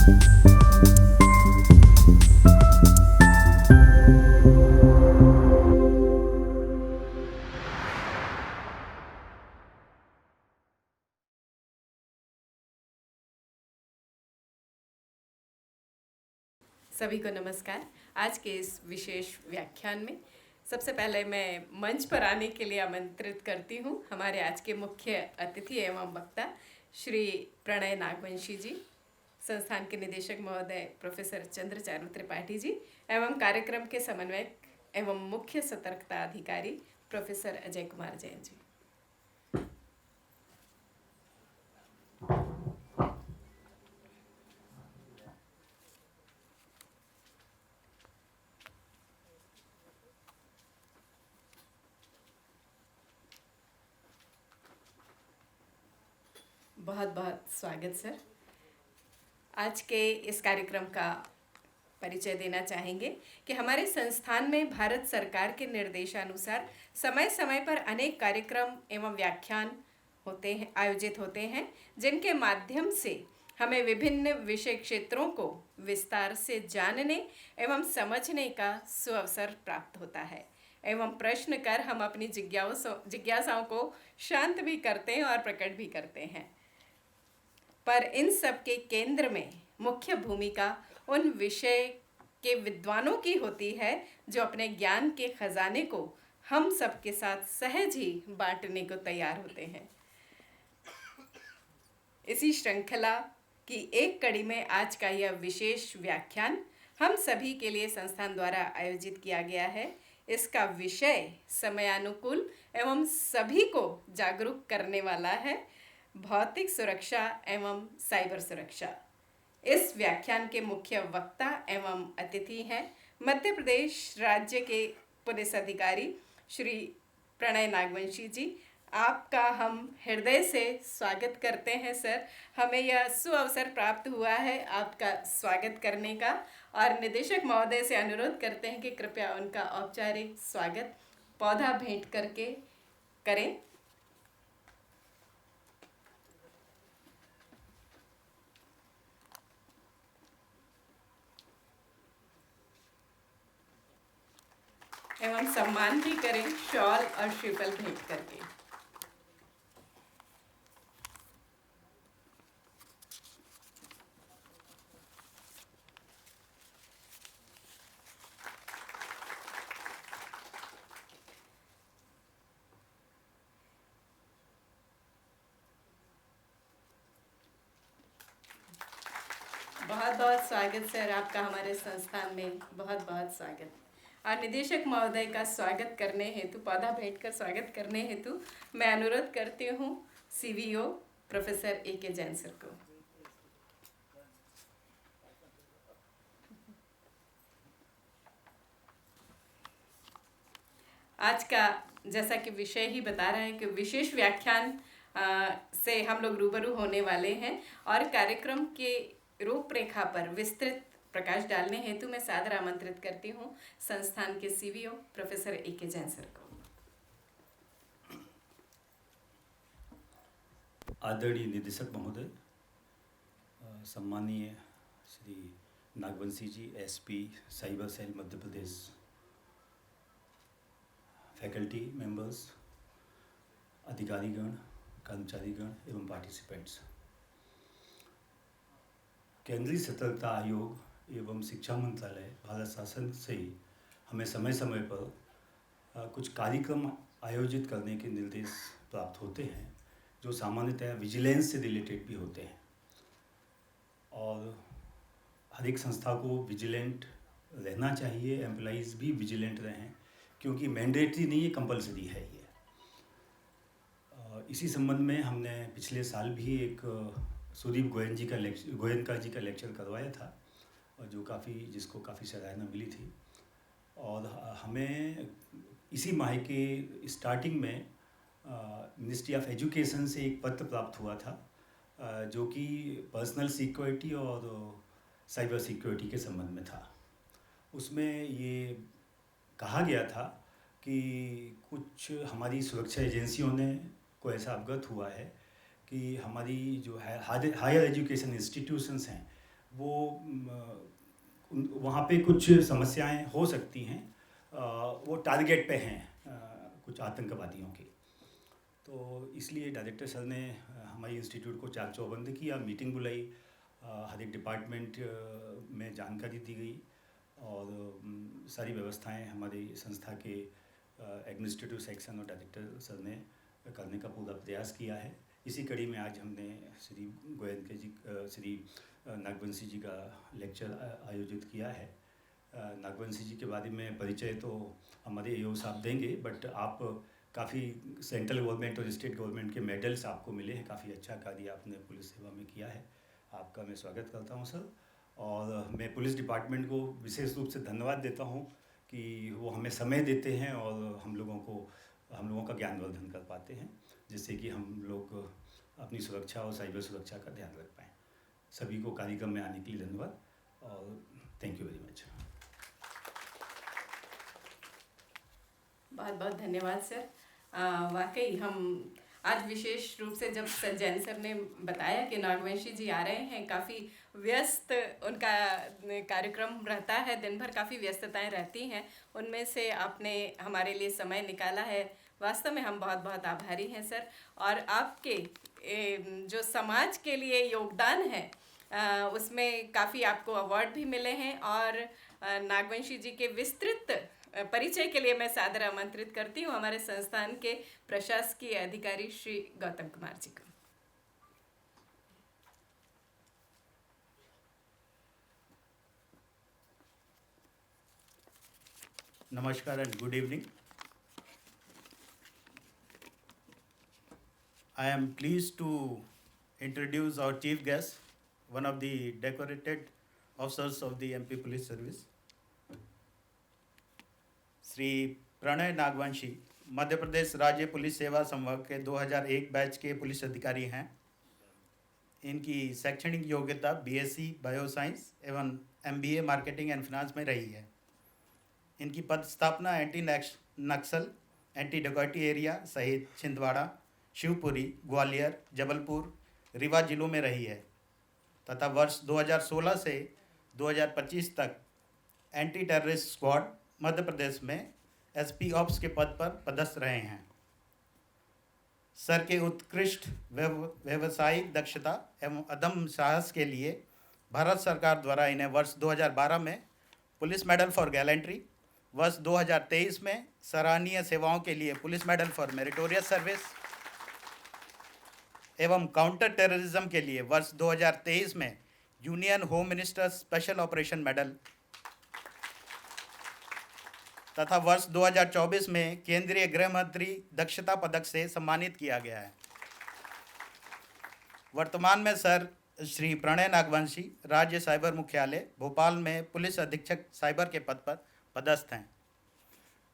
सभी को नमस्कार। आज के इस विशेष व्याख्यान में सबसे पहले मैं मंच पर आने के लिए आमंत्रित करती हूँ हमारे आज के मुख्य अतिथि एवं वक्ता श्री प्रणय नागवंशी जी, संस्थान के निदेशक महोदय प्रोफेसर चंद्रचारू त्रिपाठी जी एवं कार्यक्रम के समन्वयक एवं मुख्य सतर्कता अधिकारी प्रोफेसर अजय कुमार जैन जी। बहुत बहुत स्वागत सर। आज के इस कार्यक्रम का परिचय देना चाहेंगे कि हमारे संस्थान में भारत सरकार के निर्देशानुसार समय समय पर अनेक कार्यक्रम एवं व्याख्यान आयोजित होते हैं, जिनके माध्यम से हमें विभिन्न विषय क्षेत्रों को विस्तार से जानने एवं समझने का सुअवसर प्राप्त होता है एवं प्रश्न कर हम अपनी जिज्ञासाओं को शांत भी करते हैं और प्रकट भी करते हैं। पर इन सब के केंद्र में मुख्य भूमिका उन विषय के विद्वानों की होती है जो अपने ज्ञान के खजाने को हम सब के साथ सहज ही बांटने को तैयार होते हैं। इसी श्रृंखला की एक कड़ी में आज का यह विशेष व्याख्यान हम सभी के लिए संस्थान द्वारा आयोजित किया गया है। इसका विषय समयानुकूल एवं सभी को जागरूक करने वाला है, भौतिक सुरक्षा एवं साइबर सुरक्षा। इस व्याख्यान के मुख्य वक्ता एवं अतिथि हैं मध्य प्रदेश राज्य के पुलिस अधिकारी श्री प्रणय नागवंशी जी। आपका हम हृदय से स्वागत करते हैं सर। हमें यह सुअवसर प्राप्त हुआ है आपका स्वागत करने का और निदेशक महोदय से अनुरोध करते हैं कि कृपया उनका औपचारिक स्वागत पौधा भेंट करके करें। एवं सम्मान भी करें शॉल और श्रीफल भेंट करके। बहुत बहुत स्वागत सर आपका हमारे संस्थान में, बहुत बहुत स्वागत। और निदेशक महोदय का स्वागत करने हेतु, पौधा भेंट कर स्वागत करने हेतु मैं अनुरोध करती हूँ सीवीओ प्रोफेसर ए.के. जैन सर को। आज का जैसा कि विषय ही बता रहे हैं कि विशेष व्याख्यान से हम लोग रूबरू होने वाले हैं और कार्यक्रम के रूपरेखा पर विस्तृत प्रकाश डालने हेतु मैं सादर आमंत्रित करती हूँ संस्थान के सीवीओ प्रोफेसर ए.के. जैन सर को। आदरणीय निदेशक महोदय, सम्मानीय श्री नागवंशी जी, SP cyber cell Madhya Pradesh, faculty members, अधिकारीगण, कर्मचारीगण एवं पार्टिसिपेंट्स। केंद्रीय सतर्कता आयोग एवं शिक्षा मंत्रालय भारत शासन से हमें समय समय पर कुछ कार्यक्रम आयोजित करने के निर्देश प्राप्त होते हैं जो सामान्यतः विजिलेंस से रिलेटेड भी होते हैं और हर एक संस्था को विजिलेंट रहना चाहिए, एम्प्लॉइज़ भी विजिलेंट रहें क्योंकि मैंडेटरी नहीं है, कंपलसरी है ये। इसी संबंध में हमने पिछले साल भी एक सुदीप गोयनका जी का लेक्चर करवाया था और जिसको काफ़ी सराहना मिली थी। और हमें इसी माह के स्टार्टिंग में मिनिस्ट्री ऑफ एजुकेशन से एक पत्र प्राप्त हुआ था जो कि पर्सनल सिक्योरिटी और साइबर सिक्योरिटी के संबंध में था। उसमें ये कहा गया था कि कुछ हमारी सुरक्षा एजेंसियों ने को ऐसा अवगत हुआ है कि हमारी जो है हायर एजुकेशन इंस्टीट्यूशंस हैं वो वहाँ पे कुछ समस्याएं हो सकती हैं, वो टारगेट पे हैं कुछ आतंकवादियों के। तो इसलिए डायरेक्टर सर ने हमारी इंस्टीट्यूट को चाक चौबंद किया, मीटिंग बुलाई, हर एक डिपार्टमेंट में जानकारी दी गई और सारी व्यवस्थाएं हमारी संस्था के एडमिनिस्ट्रेटिव सेक्शन और डायरेक्टर सर ने करने का पूरा प्रयास किया है। इसी कड़ी में आज हमने श्री नागवंशी जी का लेक्चर आयोजित किया है। नागवंशी जी के बारे में परिचय तो हमारे एओ साहब देंगे, बट आप काफ़ी सेंट्रल गवर्नमेंट और स्टेट गवर्नमेंट के मेडल्स आपको मिले हैं, काफ़ी अच्छा कार्य आपने पुलिस सेवा में किया है। आपका मैं स्वागत करता हूं सर, और मैं पुलिस डिपार्टमेंट को विशेष रूप से धन्यवाद देता हूं कि वो हमें समय देते हैं और हम लोगों का ज्ञानवर्धन कर पाते हैं, जिससे कि हम लोग अपनी सुरक्षा और साइबर सुरक्षा का ध्यान रख पाएँ। सभी को कार्यक्रम में आने के लिए धन्यवाद और थैंक यू वेरी मच। बहुत बहुत धन्यवाद सर। वाकई हम आज विशेष रूप से जब जैन सर ने बताया कि नागवंशी जी आ रहे हैं, काफ़ी व्यस्त उनका कार्यक्रम रहता है, दिन भर काफ़ी व्यस्तताएं रहती हैं, उनमें से आपने हमारे लिए समय निकाला है। वास्तव में हम बहुत बहुत आभारी हैं सर। और आपके जो समाज के लिए योगदान है उसमें काफ़ी आपको अवार्ड भी मिले हैं, और नागवंशी जी के विस्तृत परिचय के लिए मैं सादर आमंत्रित करती हूँ हमारे संस्थान के प्रशासकीय अधिकारी श्री गौतम कुमार जी को। Namaskar and good evening. I am pleased to introduce our chief guest, one of the decorated officers of the MP Police Service, Shri Pranay Nagvanshi, Madhya Pradesh राज्य पुलिस सेवा संवर्ग के 2001 बैच के पुलिस अधिकारी हैं। इनकी शैक्षणिक योग्यता BSc बायोसाइंस एवं MBA मार्केटिंग एंड फिनांस में रही है। इनकी पद स्थापना एंटी नक्सल, एंटी डकैती एरिया सहित छिंदवाड़ा, शिवपुरी, ग्वालियर, जबलपुर, रीवा जिलों में रही है तथा वर्ष 2016 से 2025 तक anti terrorist squad Madhya Pradesh में SP ऑप्स के पद पर पदस्थ रहे हैं। सर के उत्कृष्ट व्यावसायिक दक्षता एवं अदम्य साहस के लिए भारत सरकार द्वारा इन्हें वर्ष 2012 में पुलिस मेडल फॉर गैलेंट्री, वर्ष 2023 में सराहनीय सेवाओं के लिए police medal for meritorious service एवं काउंटर टेररिज्म के लिए वर्ष 2023 में union home minister special operation medal तथा वर्ष 2024 में केंद्रीय गृह मंत्री दक्षता पदक से सम्मानित किया गया है। वर्तमान में सर श्री प्रणय नागवंशी राज्य साइबर मुख्यालय भोपाल में पुलिस अधीक्षक साइबर के पद पर पदस्थ हैं।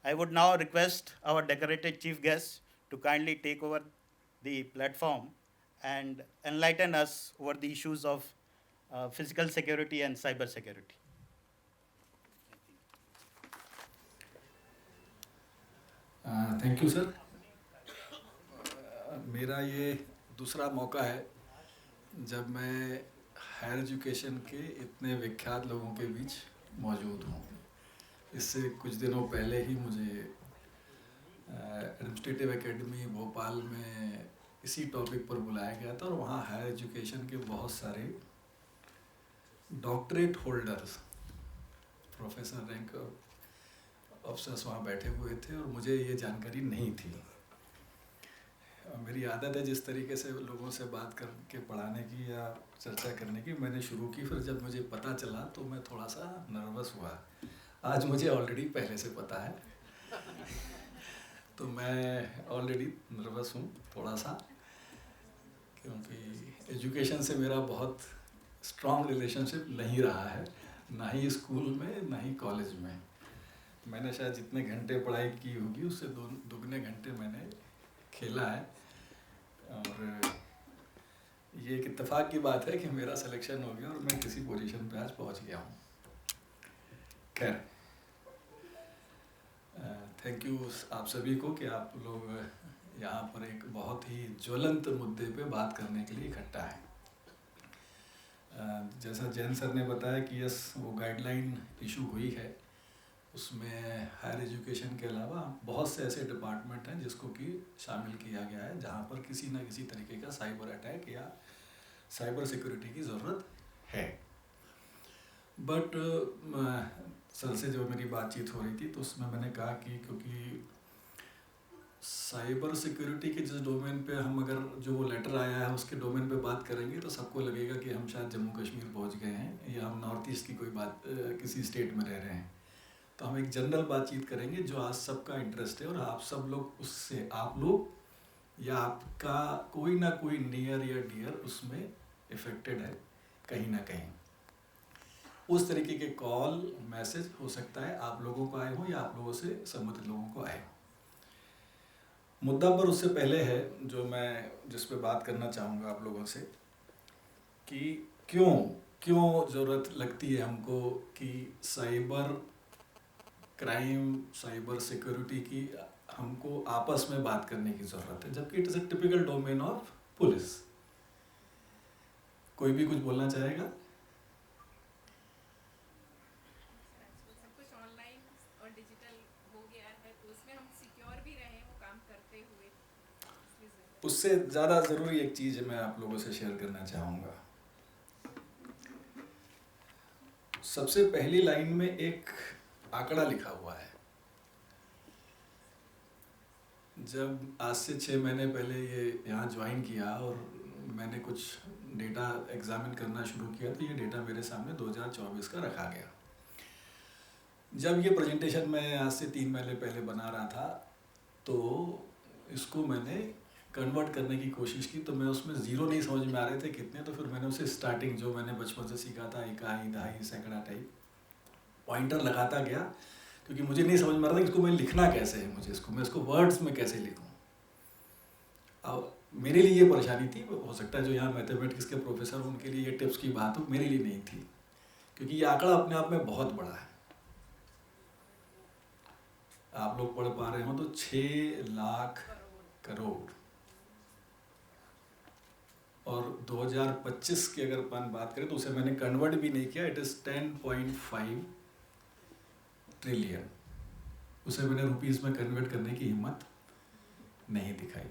I would now request our decorated chief guest to kindly take over the platform and enlighten us over the issues of physical security and cyber security. Thank you sir. मेरा ये दूसरा मौका है जब मैं हायर एजुकेशन के इतने विख्यात लोगों के बीच मौजूद हूँ। इससे कुछ दिनों पहले ही मुझे एडमिनिस्ट्रेटिव एकेडमी भोपाल में इसी टॉपिक पर बुलाया गया था और वहाँ हायर एजुकेशन के बहुत सारे doctorate holders, professor rank officers वहाँ बैठे हुए थे और मुझे ये जानकारी नहीं थी। मेरी आदत है जिस तरीके से लोगों से बात करके पढ़ाने की या चर्चा करने की, मैंने शुरू की। फिर जब मुझे पता चला तो मैं थोड़ा सा नर्वस हुआ। आज मुझे ऑलरेडी पहले से पता है तो मैं ऑलरेडी नर्वस हूँ थोड़ा सा, क्योंकि एजुकेशन से मेरा बहुत स्ट्रॉन्ग रिलेशनशिप नहीं रहा है, ना ही स्कूल में ना ही कॉलेज में। मैंने शायद जितने घंटे पढ़ाई की होगी उससे दुगने घंटे मैंने खेला है। और ये एक इत्तेफाक की बात है कि मेरा सिलेक्शन हो गया और मैं किसी पोजीशन पे आज पहुंच गया हूँ। खैर, थैंक यू आप सभी को कि आप लोग यहाँ पर एक बहुत ही ज्वलंत मुद्दे पे बात करने के लिए इकट्ठा हैं। जैसा जैन सर ने बताया कि यस वो गाइडलाइन इशू हुई है, उसमें हायर एजुकेशन के अलावा बहुत से ऐसे डिपार्टमेंट हैं जिसको कि शामिल किया गया है जहाँ पर किसी न किसी तरीके का साइबर अटैक या साइबर सिक्योरिटी की ज़रूरत है। बट सर से जो मेरी बातचीत हो रही थी तो उसमें मैंने कहा कि क्योंकि साइबर सिक्योरिटी के जिस डोमेन पे हम अगर जो वो लेटर आया है उसके डोमेन पे बात करेंगे तो सबको लगेगा कि हम शायद जम्मू कश्मीर पहुंच गए हैं या हम नॉर्थ ईस्ट की कोई बात किसी स्टेट में रह रहे हैं। तो हम एक जनरल बातचीत करेंगे जो आज सबका इंटरेस्ट है और आप सब लोग उससे, आप लोग या आपका कोई ना कोई नियर या डियर उसमें इफेक्टेड है कहीं ना कहीं। उस तरीके के कॉल मैसेज हो सकता है आप लोगों को आए हो या आप लोगों से संबंधित लोगों को आए हो। मुद्दा पर उससे पहले है जो मैं जिस पे बात करना चाहूँगा आप लोगों से कि क्यों ज़रूरत लगती है हमको कि साइबर क्राइम, साइबर सिक्योरिटी की हमको आपस में बात करने की ज़रूरत है, जबकि it is a typical domain of police. कोई भी कुछ बोलना चाहेगा? सब कुछ ऑनलाइन और डिजिटल हो गया है तो उसमें हम सिक्योर भी रहे वो काम करते हुए, उससे ज़्यादा ज़रूरी एक चीज़ मैं आप लोगों से शेयर करना चाहूँगा। सबसे पहली लाइन में एक आंकड़ा लिखा हुआ है। जब आज से 6 महीने पहले ये यहाँ ज्वाइन किया और मैंने कुछ डेटा एग्जामिन करना शुरू किया तो ये डेटा मेरे सामने 2024 का रखा गया। जब ये प्रेजेंटेशन मैं आज से 3 महीने पहले बना रहा था तो इसको मैंने कन्वर्ट करने की कोशिश की, तो मैं उसमें ज़ीरो नहीं समझ में आ रहे थे कितने, तो फिर मैंने उसे स्टार्टिंग जो मैंने बचपन से सीखा था इकाई, दहाई, सैकड़ा टाइप पॉइंटर लगाता गया, क्योंकि मुझे नहीं समझ में आ रहा था कि इसको मैं लिखना कैसे है, मैं इसको वर्ड्स में कैसे लिखूं। अब मेरे लिए ये परेशानी थी, हो सकता है जो यहाँ मैथमेटिक्स के प्रोफेसर उनके लिए ये टिप्स की बात हो, मेरे लिए नहीं थी, क्योंकि ये आंकड़ा अपने आप में बहुत बड़ा है। आप लोग पढ़ पा रहे हो तो 6 लाख करोड़, और 2025 की अगर अपन बात करें तो उसे मैंने कन्वर्ट भी नहीं किया, इट इज़ 10.5 ट्रिलियन। उसे मैंने रुपीस में कन्वर्ट करने की हिम्मत नहीं दिखाई।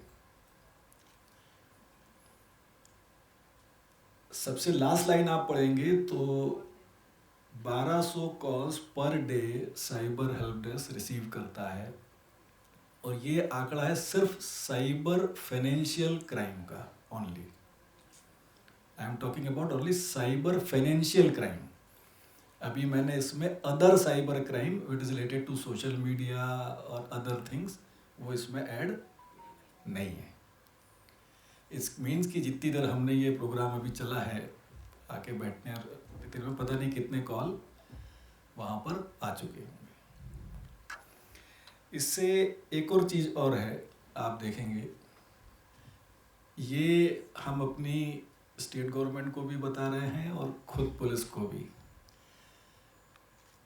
सबसे लास्ट लाइन आप पढ़ेंगे तो 1200 calls per day cyber help desk receive करता है, और ये आंकड़ा है सिर्फ साइबर फाइनेंशियल क्राइम का only. I am talking about only cyber financial crime. अभी मैंने इसमें other cyber crime which is related to social media और अदर थिंग्स वो इसमें ऐड नहीं है। इस मीन्स कि जितनी देर हमने ये प्रोग्राम अभी चला है आके बैठने में, पता नहीं कितने कॉल वहाँ पर आ चुके होंगे। इससे एक और चीज़ और है, आप देखेंगे ये हम अपनी स्टेट गवर्नमेंट को भी बता रहे हैं और खुद पुलिस को भी।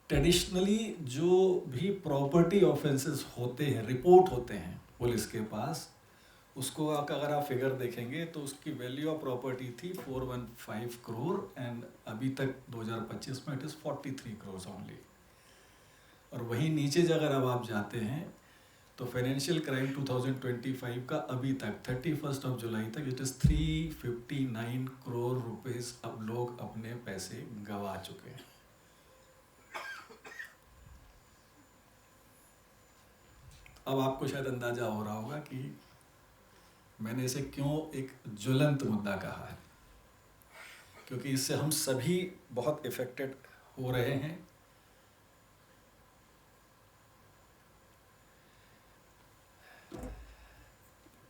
ट्रेडिशनली जो भी प्रॉपर्टी ऑफेंसेस होते हैं, रिपोर्ट होते हैं पुलिस के पास, उसको अगर आप फिगर देखेंगे तो उसकी वैल्यू ऑफ प्रॉपर्टी थी 415 करोड़ एंड अभी तक 2025 में इट इज़ 43 करोड़ ओनली। और वहीं नीचे अगर अब आप जाते हैं तो फाइनेंशियल क्राइम 2025 का अभी तक 31 जुलाई तक इट इज़ 359 करोड़ रुपीस अब लोग अपने पैसे गंवा चुके हैं। अब आपको शायद अंदाजा हो रहा होगा कि मैंने इसे क्यों एक ज्वलंत मुद्दा कहा है, क्योंकि इससे हम सभी बहुत इफेक्टेड हो रहे हैं।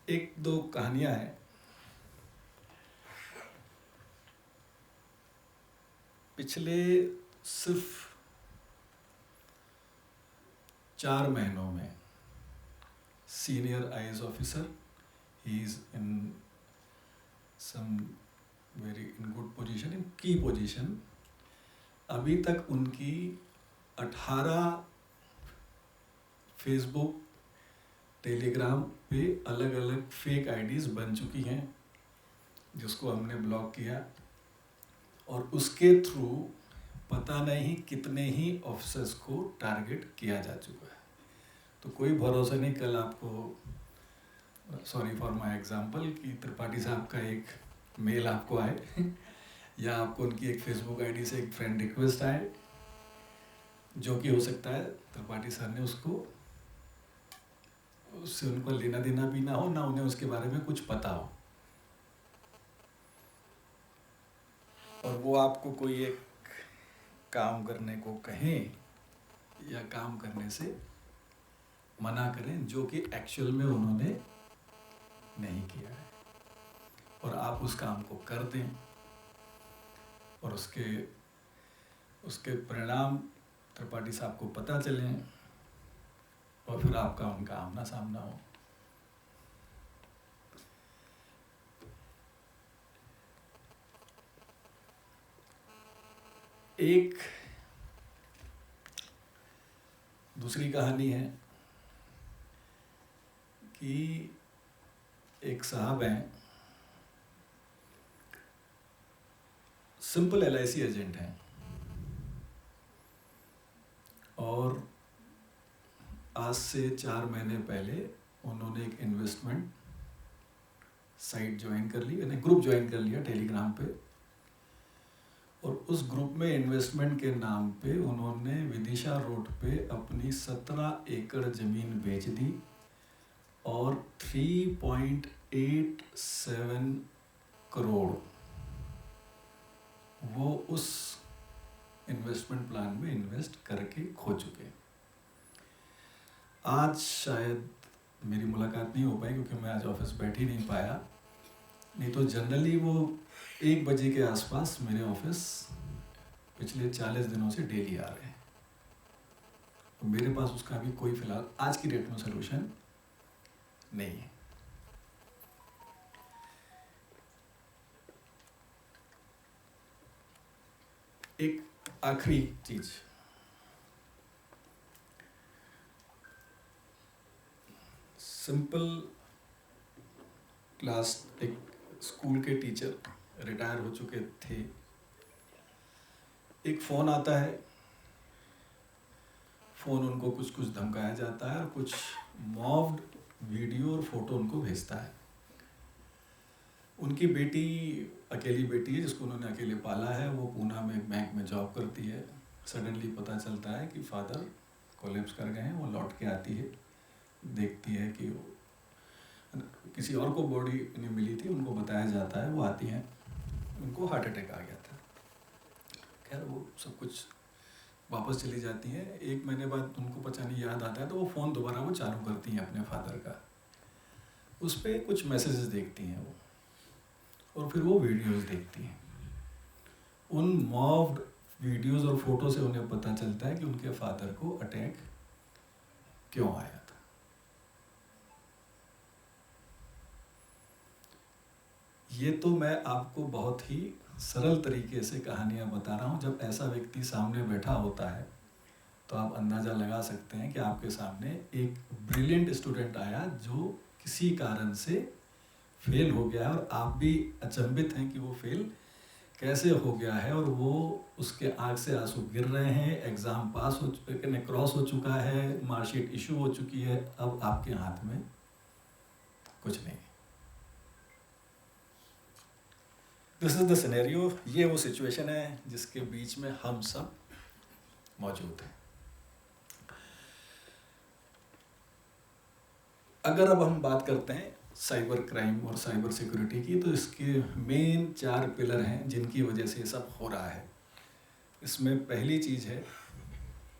एक दो कहानियां हैं। पिछले सिर्फ 4 महीनों में senior IAS officer, he is in some very in good position, in key position, अभी तक उनकी 18 फेसबुक, टेलीग्राम पे अलग अलग फेक आईडीज़ बन चुकी हैं जिसको हमने ब्लॉक किया, और उसके थ्रू पता नहीं कितने ही ऑफिसर्स को टारगेट किया जा चुका है। तो कोई भरोसा नहीं, कल आपको सॉरी फॉर माय एग्जांपल कि त्रिपाठी साहब का एक मेल आपको आए या आपको उनकी एक फेसबुक आईडी से एक फ्रेंड रिक्वेस्ट आए, जो कि हो सकता है त्रिपाठी सर ने उससे उनका लेना देना भी ना हो, ना उन्हें उसके बारे में कुछ पता हो, और वो आपको कोई एक काम करने को कहें या काम करने से मना करें जो कि एक्चुअल में उन्होंने नहीं किया है, और आप उस काम को कर दें और उसके परिणाम त्रिपाठी साहब को पता चलें और फिर आपका उनका आमना सामना हो। एक दूसरी कहानी है कि एक साहब हैं, सिंपल LIC एजेंट हैं, और आज से 4 महीने पहले उन्होंने एक इन्वेस्टमेंट साइट ज्वाइन कर ली, यानी ग्रुप ज्वाइन कर लिया टेलीग्राम पे, और उस ग्रुप में इन्वेस्टमेंट के नाम पे उन्होंने विदिशा रोड पे अपनी 17 एकड़ ज़मीन बेच दी और 3.87 करोड़ वो उस इन्वेस्टमेंट प्लान में इन्वेस्ट करके खो चुके। आज शायद मेरी मुलाकात नहीं हो पाई क्योंकि मैं आज ऑफिस बैठ ही नहीं पाया, नहीं तो जनरली वो 1 बजे के आसपास मेरे ऑफिस पिछले 40 दिनों से डेली आ रहे हैं। तो मेरे पास उसका भी कोई फिलहाल आज की डेट में सोल्यूशन नहीं है। एक आखिरी चीज, सिंपल क्लास, एक स्कूल के टीचर रिटायर हो चुके थे, एक फ़ोन आता है, फ़ोन उनको कुछ कुछ धमकाया जाता है और कुछ मॉब्ड वीडियो और फोटो उनको भेजता है। उनकी बेटी, अकेली बेटी है जिसको उन्होंने अकेले पाला है, वो पूना में एक बैंक में जॉब करती है। सडनली पता चलता है कि फादर कोलैप्स कर गए हैं। वो लौट के आती है, देखती है कि वो किसी और को बॉडी नहीं मिली थी, उनको बताया जाता है, वो आती हैं, उनको हार्ट अटैक आ गया था। खैर वो सब कुछ वापस चली जाती हैं। 1 महीने बाद उनको पता नहीं याद आता है तो वो फ़ोन दोबारा वो चालू करती हैं अपने फादर का। उस पर कुछ मैसेजेस देखती हैं वो, और फिर वो वीडियोस देखती हैं। उन मॉब्ड वीडियोस और फोटो से उन्हें पता चलता है कि उनके फादर को अटैक क्यों आया था। ये तो मैं आपको बहुत ही सरल तरीके से कहानियाँ बता रहा हूँ। जब ऐसा व्यक्ति सामने बैठा होता है तो आप अंदाज़ा लगा सकते हैं कि आपके सामने एक ब्रिलियंट स्टूडेंट आया जो किसी कारण से फेल हो गया, और आप भी अचंभित हैं कि वो फेल कैसे हो गया है, और वो उसके आँख से आंसू गिर रहे हैं। एग्ज़ाम पास हो चुका, क्रॉस हो चुका है, मार्कशीट इशू हो चुकी है, अब आपके हाथ में कुछ नहीं। This is the scenario. ये वो सिचुएशन है जिसके बीच में हम सब मौजूद हैं। अगर अब हम बात करते हैं साइबर क्राइम और साइबर सिक्योरिटी की, तो इसके मेन 4 पिलर हैं जिनकी वजह से ये सब हो रहा है। इसमें पहली चीज़ है,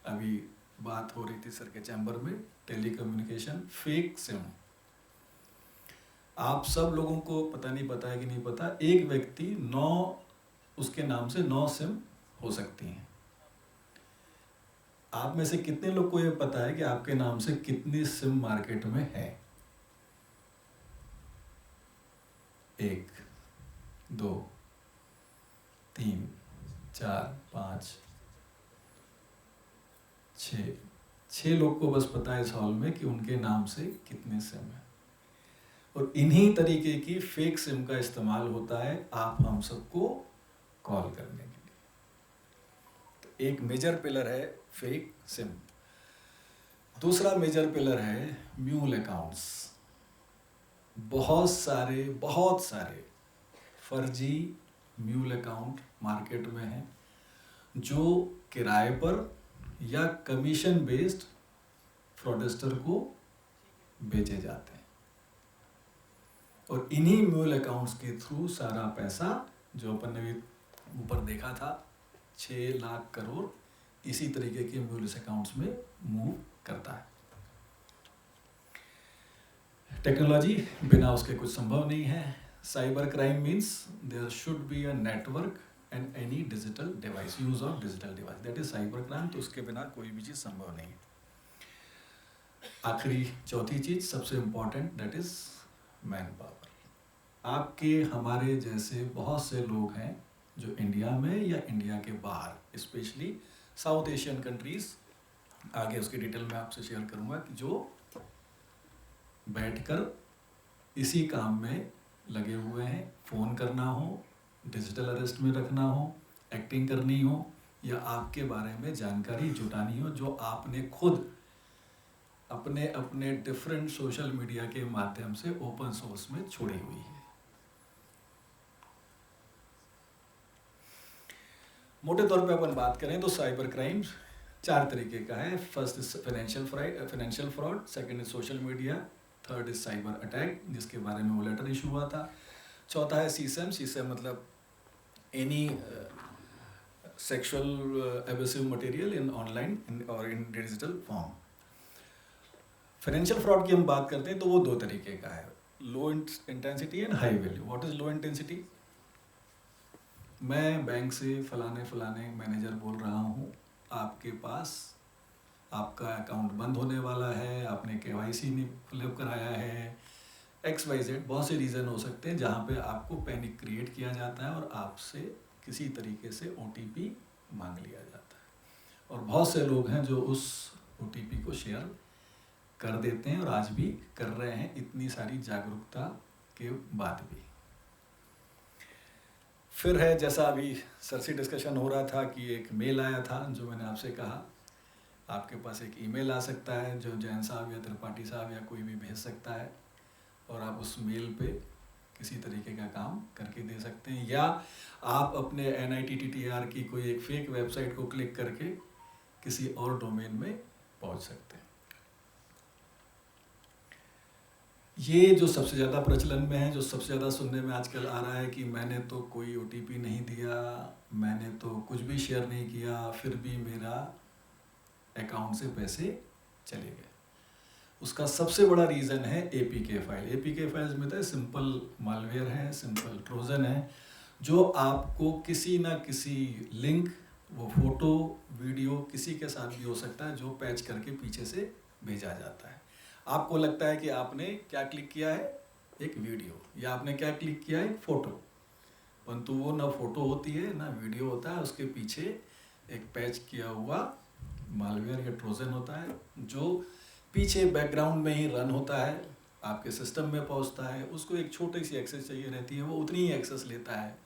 अभी बात हो रही थी सर के चैम्बर में, टेलीकम्युनिकेशन, फेक सिम। आप सब लोगों को पता नहीं, पता है कि नहीं पता, एक व्यक्ति 9 उसके नाम से 9 सिम हो सकती हैं। आप में से कितने लोग को ये पता है कि आपके नाम से कितनी सिम मार्केट में है? 1, 2, 3, 4, 5, 6 लोग को बस पता है इस हॉल में कि उनके नाम से कितने सिम है। और इन्हीं तरीके की फेक सिम का इस्तेमाल होता है आप हम सबको कॉल करने के लिए। तो एक मेजर पिलर है फेक सिम। दूसरा मेजर पिलर है म्यूल अकाउंट्स। बहुत सारे फर्जी म्यूल अकाउंट मार्केट में हैं जो किराए पर या कमीशन बेस्ड फ्रॉडस्टर को बेचे जाते हैं, और इन्हीं म्यूल अकाउंट्स के थ्रू सारा पैसा जो अपन ने भी ऊपर देखा था 6 लाख करोड़ इसी तरीके के म्यूल अकाउंट्स में मूव करता है। टेक्नोलॉजी बिना उसके कुछ संभव नहीं है। Cyber crime means there should be a network and any digital device, use of digital device, that is cyber crime. तो उसके बिना कोई भी चीज़ संभव नहीं है। आखिरी चौथी चीज़ सबसे important, that is man power. आपके हमारे जैसे बहुत से लोग हैं जो इंडिया में या इंडिया के बाहर, स्पेशली साउथ एशियन कंट्रीज, आगे उसकी डिटेल में आपसे शेयर करूंगा, कि जो बैठकर इसी काम में लगे हुए हैं। फ़ोन करना हो, डिजिटल अरेस्ट में रखना हो, एक्टिंग करनी हो, या आपके बारे में जानकारी जुटानी हो जो आपने खुद अपने अपने डिफरेंट सोशल मीडिया के माध्यम से ओपन सोर्स में छोड़ी हुई है। मोटे तौर पे अपन बात करें तो साइबर क्राइम 4 तरीके का है। First is financial fraud, second is social media, third is cyber attack जिसके बारे में वो लेटर इशू हुआ था, चौथा है सीसएम। सीसएम मतलब any sexual abusive material in online और in digital form. Financial fraud की हम बात करते हैं तो वो 2 तरीके का है, low intensity and high value. What is low intensity? मैं बैंक से फलाने मैनेजर बोल रहा हूँ, आपके पास आपका अकाउंट बंद होने वाला है, आपने KYC नहीं फिलअप कराया है, XYZ बहुत से रीज़न हो सकते हैं जहाँ पे आपको पैनिक क्रिएट किया जाता है और आपसे किसी तरीके से OTP मांग लिया जाता है। और बहुत से लोग हैं जो उस OTP को शेयर कर देते हैं और आज भी कर रहे हैं, इतनी सारी जागरूकता के बाद भी। फिर है, जैसा अभी सर से डिस्कशन हो रहा था कि एक मेल आया था, जो मैंने आपसे कहा आपके पास एक ईमेल आ सकता है जो जैन साहब या त्रिपाठी साहब या कोई भी भेज सकता है, और आप उस मेल पे किसी तरीके का काम करके दे सकते हैं, या आप अपने NITTTR की कोई एक फेक वेबसाइट को क्लिक करके किसी और डोमेन में पहुंच सकते हैं। ये जो सबसे ज़्यादा प्रचलन में है, जो सबसे ज़्यादा सुनने में आजकल आ रहा है कि मैंने तो कोई OTP नहीं दिया, मैंने तो कुछ भी शेयर नहीं किया, फिर भी मेरा अकाउंट से पैसे चले गए। उसका सबसे बड़ा रीज़न है APK फाइल। APK फाइल्स में तो सिंपल मालवेयर है, सिंपल ट्रोजन है, जो आपको किसी ना किसी लिंक, वो फोटो वीडियो किसी के साथ भी हो सकता है, जो पैच करके पीछे से भेजा जाता है। आपको लगता है कि आपने क्या क्लिक किया है, एक वीडियो, या आपने क्या क्लिक किया है, एक फ़ोटो, परंतु वो ना फ़ोटो होती है ना वीडियो होता है, उसके पीछे एक पैच किया हुआ मालवेयर या ट्रोजन होता है, जो पीछे बैकग्राउंड में ही रन होता है, आपके सिस्टम में पहुंचता है। उसको एक छोटी सी एक्सेस चाहिए रहती है, वो उतनी ही एक्सेस लेता है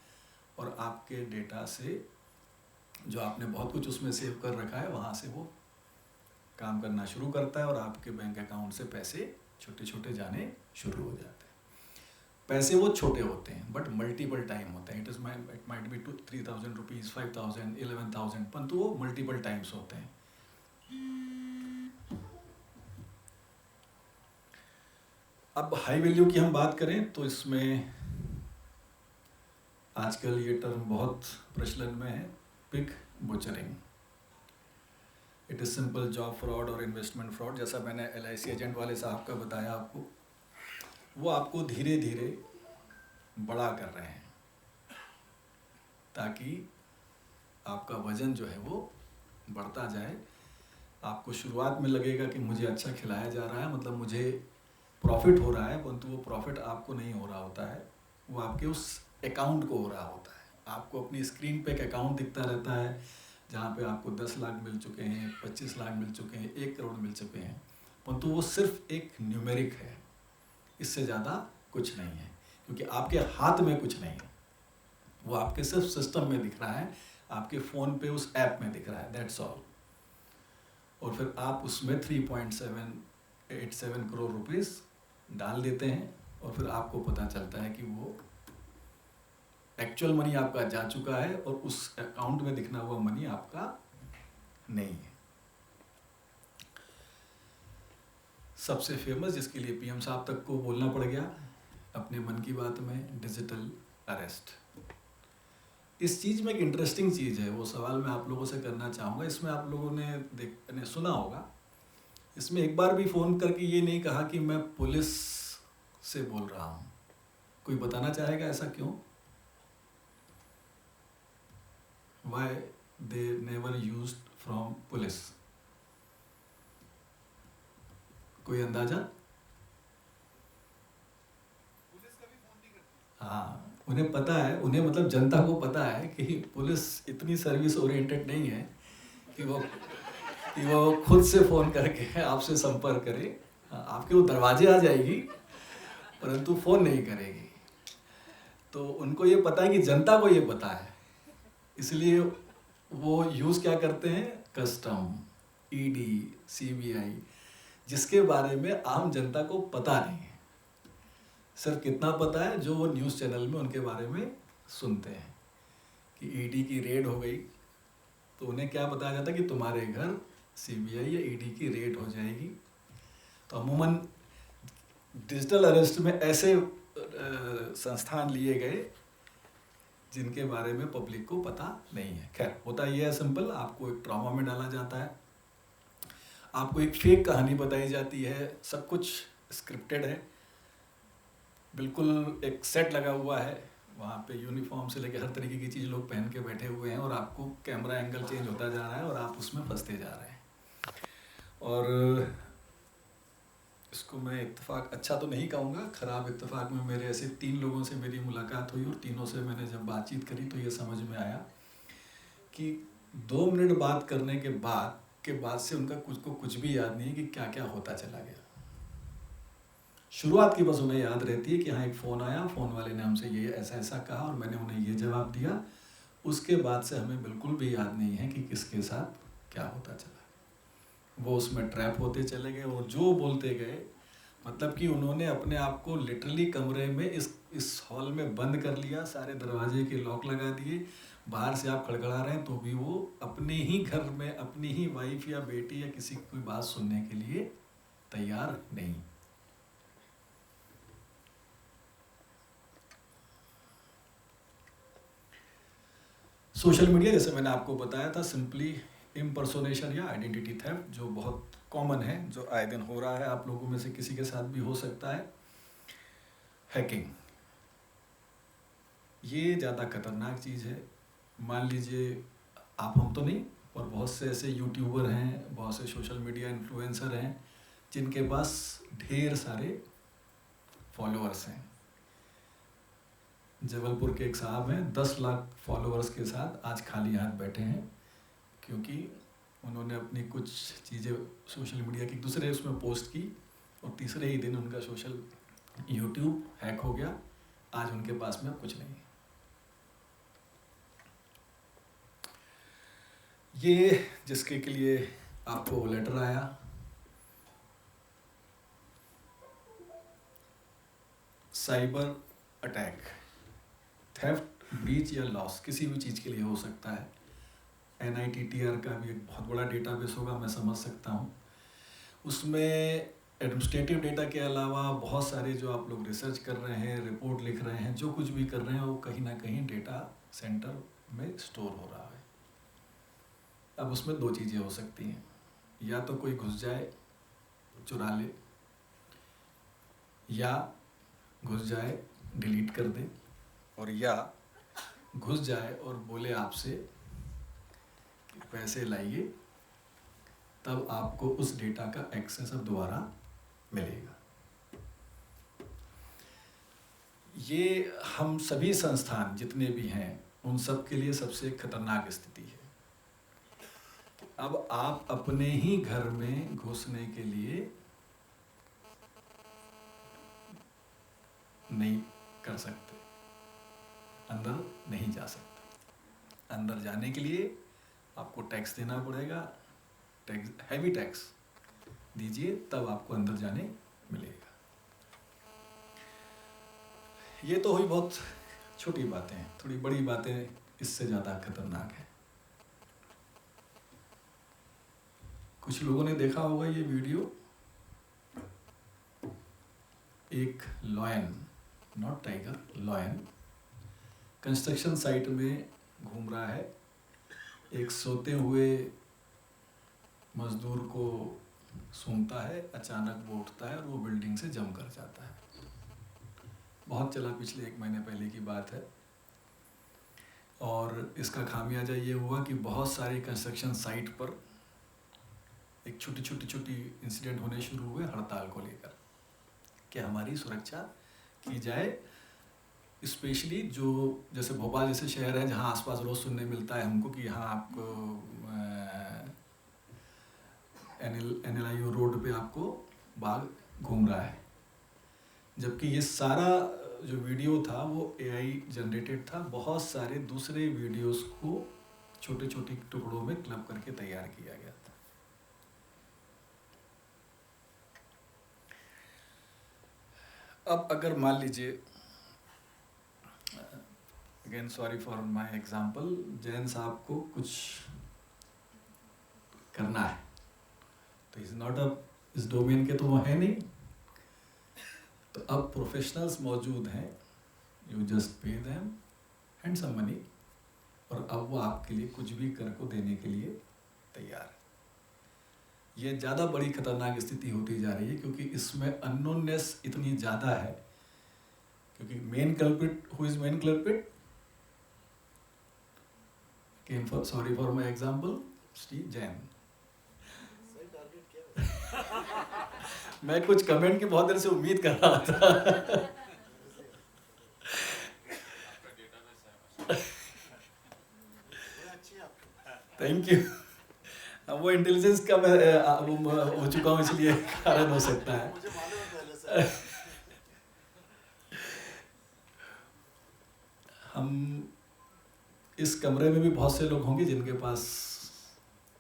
और आपके डेटा से, जो आपने बहुत कुछ उसमें सेव कर रखा है, वहाँ से वो काम करना शुरू करता है और आपके बैंक अकाउंट से पैसे छोटे छोटे जाने शुरू हो जाते हैं। पैसे वो छोटे होते हैं बट मल्टीपल टाइम होते हैं। इट माइट बी 3,000 रुपीज़, 5,000, 11,000, परंतु वो मल्टीपल टाइम्स होते हैं। अब हाई वैल्यू की हम बात करें तो इसमें आजकल ये टर्म बहुत प्रचलन में है, pig butchering. It is simple job fraud और इन्वेस्टमेंट फ्रॉड। जैसा मैंने LIC एजेंट वाले साहब का बताया आपको, वो आपको धीरे धीरे बड़ा कर रहे हैं ताकि आपका वज़न जो है वो बढ़ता जाए। आपको शुरुआत में लगेगा कि मुझे अच्छा खिलाया जा रहा है, मतलब मुझे प्रॉफिट हो रहा है, परंतु वो प्रॉफिट आपको नहीं हो रहा होता है, वो आपके उस अकाउंट को हो रहा होता है। आपको अपनी स्क्रीन पे एक अकाउंट दिखता रहता है जहाँ पे आपको 10 लाख मिल चुके हैं, 25 लाख मिल चुके हैं, 1 करोड़ मिल चुके हैं, परंतु वो सिर्फ एक न्यूमेरिक है, इससे ज़्यादा कुछ नहीं है, क्योंकि आपके हाथ में कुछ नहीं है। वो आपके सिर्फ सिस्टम में दिख रहा है, आपके फ़ोन पे उस ऐप में दिख रहा है, दैट्स ऑल। और फिर आप उसमें 3.787 करोड़ रुपीस डाल देते हैं और फिर आपको पता चलता है कि वो एक्चुअल मनी आपका जा चुका है और उस अकाउंट में दिखना हुआ मनी आपका नहीं है। सबसे फेमस, जिसके लिए पीएम साहब तक को बोलना पड़ गया अपने मन की बात में, डिजिटल अरेस्ट। इस चीज़ में एक इंटरेस्टिंग चीज़ है, वो सवाल मैं आप लोगों से करना चाहूँगा। इसमें आप लोगों ने सुना होगा, इसमें एक बार भी फ़ोन करके ये नहीं कहा कि मैं पुलिस से बोल रहा हूँ। कोई बताना चाहेगा ऐसा क्यों? Why they never used from police? कोई अंदाजा? हाँ, उन्हें पता है, उन्हें मतलब जनता को पता है कि पुलिस इतनी सर्विस ओरिएंटेड नहीं है कि वो खुद से फ़ोन करके आपसे संपर्क करे। आपके वो दरवाजे आ जाएगी परंतु फ़ोन नहीं करेगी। तो उनको ये पता है कि जनता को ये पता है, इसलिए वो यूज़ क्या करते हैं, कस्टम, ईडी, सीबीआई, जिसके बारे में आम जनता को पता नहीं है। सिर्फ कितना पता है, जो वो न्यूज़ चैनल में उनके बारे में सुनते हैं कि ईडी की रेड हो गई, तो उन्हें क्या बताया जाता है कि तुम्हारे घर सीबीआई या ईडी की रेड हो जाएगी। तो अमूमन डिजिटल अरेस्ट में ऐसे संस्थान लिए गए जिनके बारे में पब्लिक को पता नहीं है। खैर, होता ये है सिंपल, आपको एक ट्रॉमा में डाला जाता है, आपको एक फेक कहानी बताई जाती है, सब कुछ स्क्रिप्टेड है, बिल्कुल एक सेट लगा हुआ है, वहाँ पे यूनिफॉर्म से लेकर हर तरीके की चीज़ लोग पहन के बैठे हुए हैं और आपको कैमरा एंगल चेंज होता जा रहा है और आप उसमें फंसते जा रहे हैं। और इसको मैं इत्तेफाक अच्छा तो नहीं कहूँगा, ख़राब इत्तेफाक में मेरे ऐसे 3 लोगों से मेरी मुलाकात हुई और तीनों से मैंने जब बातचीत करी तो ये समझ में आया कि 2 मिनट बात करने के बाद से उनका कुछ भी याद नहीं है कि क्या क्या होता चला गया। शुरुआत की बस उन्हें याद रहती है कि हाँ, एक फ़ोन आया, फ़ोन वाले ने हमसे ये ऐसा ऐसा कहा और मैंने उन्हें ये जवाब दिया। उसके बाद से हमें बिल्कुल भी याद नहीं है कि किसके साथ क्या होता चला। वो उसमें ट्रैप होते चले गए और जो बोलते गए, मतलब कि उन्होंने अपने आप को लिटरली कमरे में इस हॉल में बंद कर लिया, सारे दरवाजे के लॉक लगा दिए, बाहर से आप खड़खड़ा रहे हैं तो भी वो अपने ही घर में अपनी ही वाइफ या बेटी या किसी की कोई बात सुनने के लिए तैयार नहीं। सोशल मीडिया, जैसे मैंने आपको बताया था, सिंपली इम्पर्सोनेशन या आइडेंटिटी थेफ्ट, जो बहुत कॉमन है, जो आए दिन हो रहा है, आप लोगों में से किसी के साथ भी हो सकता है। हैकिंग, ये ज़्यादा खतरनाक चीज़ है। मान लीजिए हम तो नहीं, और बहुत से ऐसे यूट्यूबर हैं, बहुत से सोशल मीडिया इन्फ्लुएंसर हैं जिनके पास ढेर सारे फॉलोअर्स हैं। जबलपुर के एक साहब हैं, 10 लाख फॉलोअर्स के साथ आज खाली हाथ बैठे हैं, क्योंकि उन्होंने अपनी कुछ चीज़ें सोशल मीडिया की दूसरे उसमें पोस्ट की और तीसरे ही दिन उनका सोशल यूट्यूब हैक हो गया। आज उनके पास में कुछ नहीं है। ये जिसके के लिए आपको लेटर आया, साइबर अटैक, थेफ्ट, ब्रीच या लॉस किसी भी चीज़ के लिए हो सकता है। NITTR का भी एक बहुत बड़ा डेटाबेस होगा, मैं समझ सकता हूँ। उसमें एडमिनिस्ट्रेटिव डेटा के अलावा बहुत सारे जो आप लोग रिसर्च कर रहे हैं, रिपोर्ट लिख रहे हैं, जो कुछ भी कर रहे हैं, वो कहीं ना कहीं डेटा सेंटर में स्टोर हो रहा है। अब उसमें 2 चीज़ें हो सकती हैं, या तो कोई घुस जाए चुरा ले, या घुस जाए डिलीट कर दे, और या घुस जाए और बोले आपसे कि पैसे लाइए, तब आपको उस डेटा का एक्सेस अब दोबारा मिलेगा। ये हम सभी संस्थान जितने भी हैं उन सब के लिए सबसे खतरनाक स्थिति है। अब आप अपने ही घर में घुसने के लिए नहीं कर सकते। अंदर नहीं जा सकते। अंदर जाने के लिए आपको टैक्स देना पड़ेगा, टैक्स, हैवी टैक्स दीजिए, तब आपको अंदर जाने मिलेगा। ये तो हुई बहुत छोटी बातें, थोड़ी बड़ी बातें इससे ज़्यादा खतरनाक है। कुछ लोगों ने देखा होगा ये वीडियो, एक lion, not tiger, lion construction site में घूम रहा है, एक सोते हुए मजदूर को सूंघता है, अचानक वो उठता है और वो बिल्डिंग से जंप कर जाता है। बहुत चला, पिछले 1 महीने पहले की बात है। और इसका खामियाजा ये हुआ कि बहुत सारे कंस्ट्रक्शन साइट पर एक छोटी इंसिडेंट होने शुरू हुए हड़ताल को लेकर कि हमारी सुरक्षा की जाए। स्पेशली जो जैसे भोपाल जैसे शहर है जहाँ आसपास रोज़ सुनने मिलता है हमको कि यहाँ आपको NLIO रोड पे आपको बाघ घूम रहा है, जबकि ये सारा जो वीडियो था वो AI जनरेटेड था। बहुत सारे दूसरे वीडियोस को छोटे टुकड़ों में क्लब करके तैयार किया गया था। अब अगर मान लीजिए, again sorry for my example, Jain साहब को कुछ करना है तो इज नॉट इस डोमेन के तो वो है नहीं, तो अब प्रोफेशनल्स मौजूद हैं, you just pay them handsome money, और अब वो आपके लिए कुछ भी कर को देने के लिए तैयार है। ये ज़्यादा बड़ी खतरनाक स्थिति होती जा रही है क्योंकि इसमें अननोननेस इतनी ज़्यादा है, क्योंकि main culprit, who is main culprit, sorry for my example, Steve Zahn. मैं कुछ कमेंट की बहुत देर से उम्मीद कर रहा था। Thank you. अब वो इंटेलिजेंस का मैं हो चुका हूँ, इसलिए कारण हो सकता है। मुझे मालूम है पहले से। हम इस कमरे में भी बहुत से लोग होंगे जिनके पास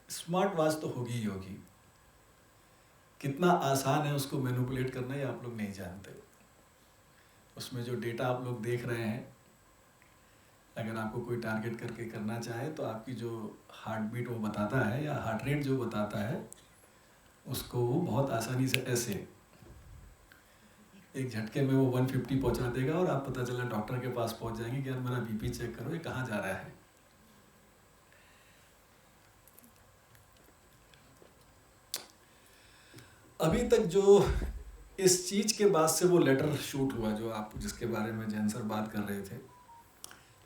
स्मार्ट वॉच तो होगी ही होगी। कितना आसान है उसको मैनिपुलेट करना, ये आप लोग नहीं जानते। उसमें जो डेटा आप लोग देख रहे हैं, अगर आपको कोई टारगेट करके करना चाहे तो आपकी जो हार्ट बीट वो बताता है या हार्ट रेट जो बताता है, उसको वो बहुत आसानी से ऐसे एक झटके में वो 150 पहुंचा देगा और आप पता चला डॉक्टर के पास पहुंच जाएंगे कि यार मेरा बीपी चेक करो, ये कहाँ जा रहा है। अभी तक जो इस चीज़ के बाद से वो लेटर शूट हुआ जो आप जिसके बारे में जैन सर बात कर रहे थे,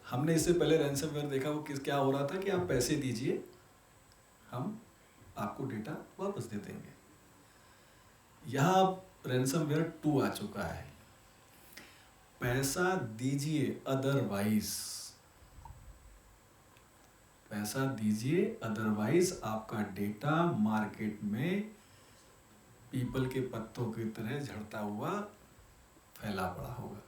हमने इससे पहले रैंसमवेयर देखा। वो क्या हो रहा था कि आप पैसे दीजिए, हम आपको डेटा वापस दे देंगे। यहाँ रैंसमवेयर 2 आ चुका है, पैसा दीजिए अदरवाइज, पैसा दीजिए अदरवाइज आपका डेटा मार्केट में पीपल के पत्तों की तरह झड़ता हुआ फैला पड़ा होगा।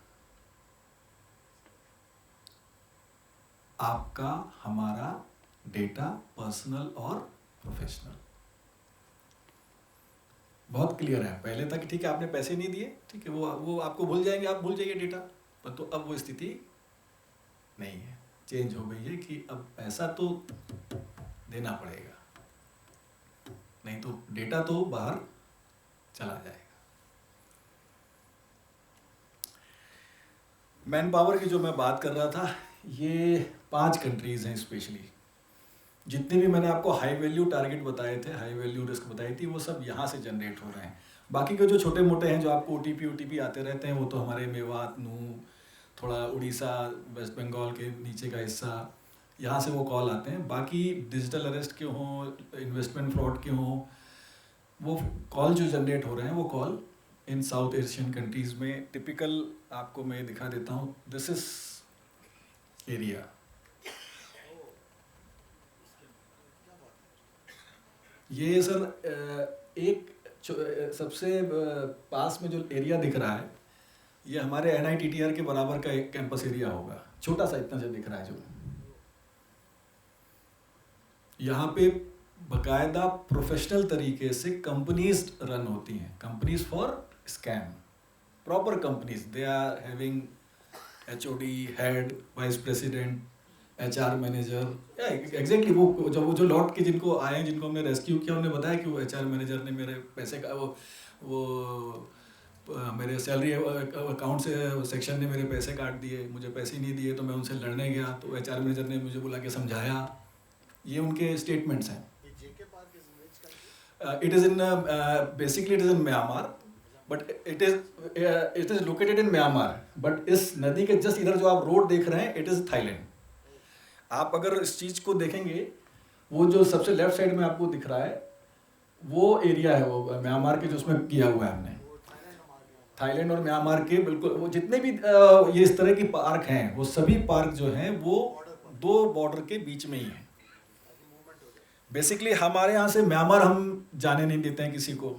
आपका हमारा डेटा पर्सनल और प्रोफेशनल बहुत क्लियर है। पहले तक ठीक है, आपने पैसे नहीं दिए, ठीक है, वो आपको भूल जाएंगे, आप भूल जाइए डेटा, परंतु अब वो स्थिति नहीं है, चेंज हो गई है कि अब पैसा तो देना पड़ेगा, नहीं तो डेटा तो बाहर चला जाएगा। मैन पावर की जो मैं बात कर रहा था, ये 5 कंट्रीज हैं स्पेशली। जितने भी मैंने आपको हाई वैल्यू टारगेट बताए थे, हाई वैल्यू रिस्क बताई थी, वो सब यहाँ से जनरेट हो रहे हैं। बाकी के जो छोटे मोटे हैं जो आपको OTP आते रहते हैं, वो तो हमारे मेवात, नू, थोड़ा उड़ीसा, वेस्ट बंगाल के नीचे का हिस्सा, यहाँ से वो कॉल आते हैं। बाकी डिजिटल अरेस्ट के हों, इन्वेस्टमेंट फ्रॉड के हों, वो कॉल जो जनरेट हो रहे हैं वो call in south Asian countries में टिपिकल आपको मैं दिखा देता हूँ। दिस इज एरिया, ये सर एक सबसे पास में जो एरिया दिख रहा है, ये हमारे NITTR के बराबर का एक कैंपस एरिया होगा। छोटा सा इतना सा दिख रहा है जो, यहाँ पे बकायदा प्रोफेशनल तरीके से कंपनीज रन होती हैं, companies for scam, proper companies, they are having HOD, head, vice president, HR manager, exactly वो जो लौट के जिनको आए, जिनको हमने रेस्क्यू किया, उन्होंने बताया कि वो HR मैनेजर ने मेरे पैसे का वो मेरे सैलरी अकाउंट से सेक्शन ने मेरे पैसे काट दिए, मुझे पैसे ही नहीं दिए, तो मैं उनसे लड़ने गया तो HR मैनेजर ने मुझे बुला के समझाया। ये उनके स्टेटमेंट्स हैं। It is in basically it is in Myanmar, but it is located in Myanmar, but इस नदी के जस्ट इधर जो आप रोड देख रहे हैं, इट इज़ थाईलैंड। आप अगर इस चीज़ को देखेंगे, वो जो सबसे लेफ्ट साइड में आपको दिख रहा है वो एरिया है, वो म्यांमार के जो उसमें किया हुआ है हमने, थाईलैंड और म्यांमार के बिल्कुल वो जितने भी ये इस तरह की पार्क हैं, वो सभी पार्क जो हैं वो 2 बॉर्डर के बीच में ही हैं। बेसिकली हमारे यहाँ से म्यांमार हम जाने नहीं देते हैं किसी को,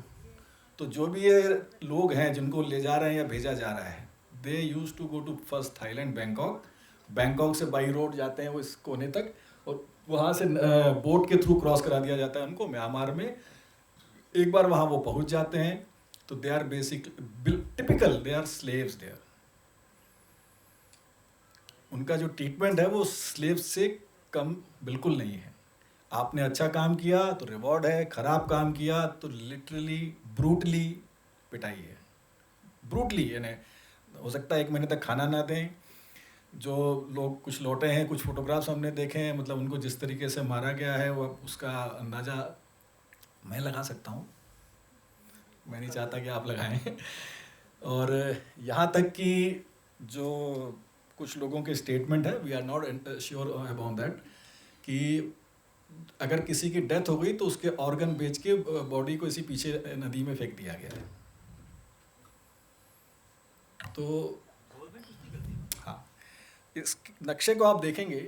तो जो भी ये लोग हैं जिनको ले जा रहे हैं या भेजा जा रहा है, they use to go to first Thailand, Bangkok से बाई रोड जाते हैं वो इस कोने तक, और वहाँ से बोट के थ्रू क्रॉस करा दिया जाता है उनको म्यांमार में। एक बार वहाँ वो पहुँच जाते हैं तो they are typical, they are slaves there. उनका जो ट्रीटमेंट है वो स्लेव से कम बिल्कुल नहीं है। आपने अच्छा काम किया तो रिवॉर्ड है, खराब काम किया तो लिटरली ब्रूटली पिटाई है, ब्रूटली, यानी हो सकता है 1 महीने तक खाना ना दें। जो लोग कुछ लौटे हैं, कुछ फोटोग्राफ्स हमने देखे हैं, मतलब उनको जिस तरीके से मारा गया है वो उसका अंदाज़ा मैं लगा सकता हूँ, मैं नहीं चाहता कि आप लगाएं। और यहाँ तक कि जो कुछ लोगों के स्टेटमेंट है, we are not sure about that, कि अगर किसी की डेथ हो गई तो उसके ऑर्गन बेच के बॉडी को इसी पीछे नदी में फेंक दिया गया है। तो हाँ, इस नक्शे को आप देखेंगे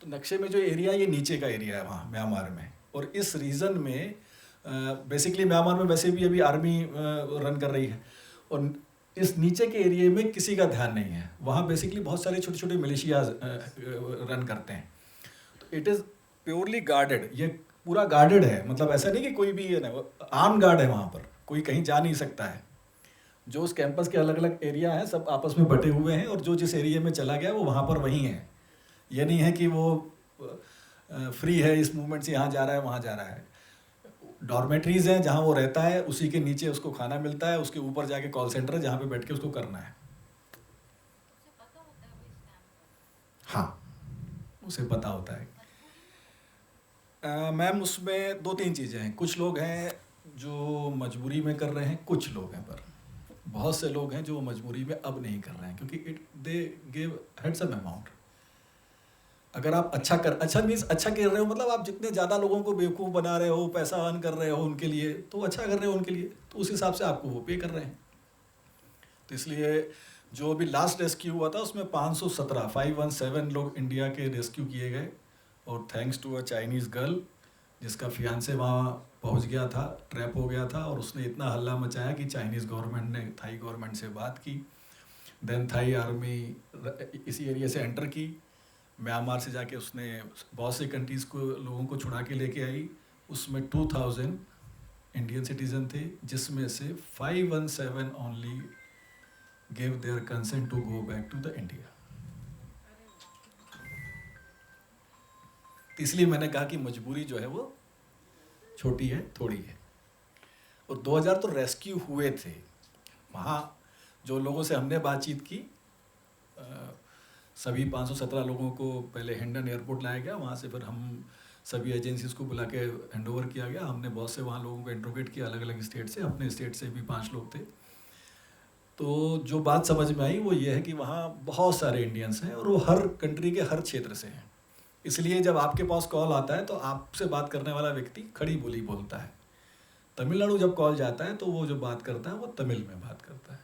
तो नक्शे में जो एरिया, ये नीचे का एरिया है वहाँ म्यांमार में, और इस रीजन में बेसिकली म्यांमार में वैसे भी अभी आर्मी रन कर रही है, और इस नीचे के एरिया में किसी का ध्यान नहीं है। वहाँ बेसिकली बहुत सारे छोटे छोटे मिलिशिया रन करते हैं, तो इट इज़ प्योरली गार्डेड, ये पूरा गार्डेड है, मतलब ऐसा नहीं कि कोई भी है ना, आर्म गार्ड है वहाँ पर, कोई कहीं जा नहीं सकता है। जो उस कैंपस के अलग अलग एरिया हैं सब आपस में बटे हुए हैं, और जो जिस एरिया में चला गया वो वहाँ पर वहीं है। ये नहीं है कि वो फ्री है, इस मूवमेंट से यहाँ जा रहा है वहाँ जा रहा है। डॉर्मेटरीज हैं जहाँ वो रहता है, उसी के नीचे उसको खाना मिलता है, उसके ऊपर जाके कॉल सेंटर है जहाँ पे बैठ के उसको करना है। हाँ, उसे पता होता है। मैम उसमें 2-3 चीज़ें हैं। कुछ लोग हैं जो मजबूरी में कर रहे हैं, कुछ लोग हैं, पर बहुत से लोग हैं जो मजबूरी में अब नहीं कर रहे हैं, क्योंकि दे गिव हैंडसम अमाउंट। अगर आप अच्छा मीन्स अच्छा कर रहे हो, मतलब आप जितने ज़्यादा लोगों को बेवकूफ़ बना रहे हो, पैसा अर्न कर रहे हो उनके लिए, तो अच्छा कर रहे हो उनके लिए, तो उस हिसाब से आपको वो पे कर रहे हैं। तो इसलिए जो अभी लास्ट रेस्क्यू हुआ था उसमें 517 लोग इंडिया के रेस्क्यू किए गए, और thanks to a Chinese girl जिसका फियांसे वहाँ पहुँच गया था, ट्रैप हो गया था, और उसने इतना हल्ला मचाया कि चाइनीज़ गवर्नमेंट ने थाई गवर्नमेंट से बात की। देन थाई आर्मी इसी एरिया से एंटर की, म्यांमार से जाके उसने बहुत से कंट्रीज़ को लोगों को छुड़ा के लेके आई। उसमें 2000 इंडियन सिटीज़न थे, जिसमें से 517 only give their consent to go back to the India. इसलिए मैंने कहा कि मजबूरी जो है वो छोटी है, थोड़ी है। और 2000 तो रेस्क्यू हुए थे। वहाँ जो लोगों से हमने बातचीत की, सभी 517 लोगों को पहले हिंडन एयरपोर्ट लाया गया, वहाँ से फिर हम सभी एजेंसीज को बुला के हैंडओवर किया गया। हमने बहुत से वहाँ लोगों को इंट्रोगेट किया, अलग अलग स्टेट से, अपने स्टेट से भी 5 लोग थे। तो जो बात समझ में आई वो ये है कि वहाँ बहुत सारे इंडियंस हैं, और वो हर कंट्री के हर क्षेत्र से हैं। इसलिए जब आपके पास कॉल आता है तो आपसे बात करने वाला व्यक्ति खड़ी बोली बोलता है। तमिलनाडु जब कॉल जाता है तो वो जो बात करता है वो तमिल में बात करता है।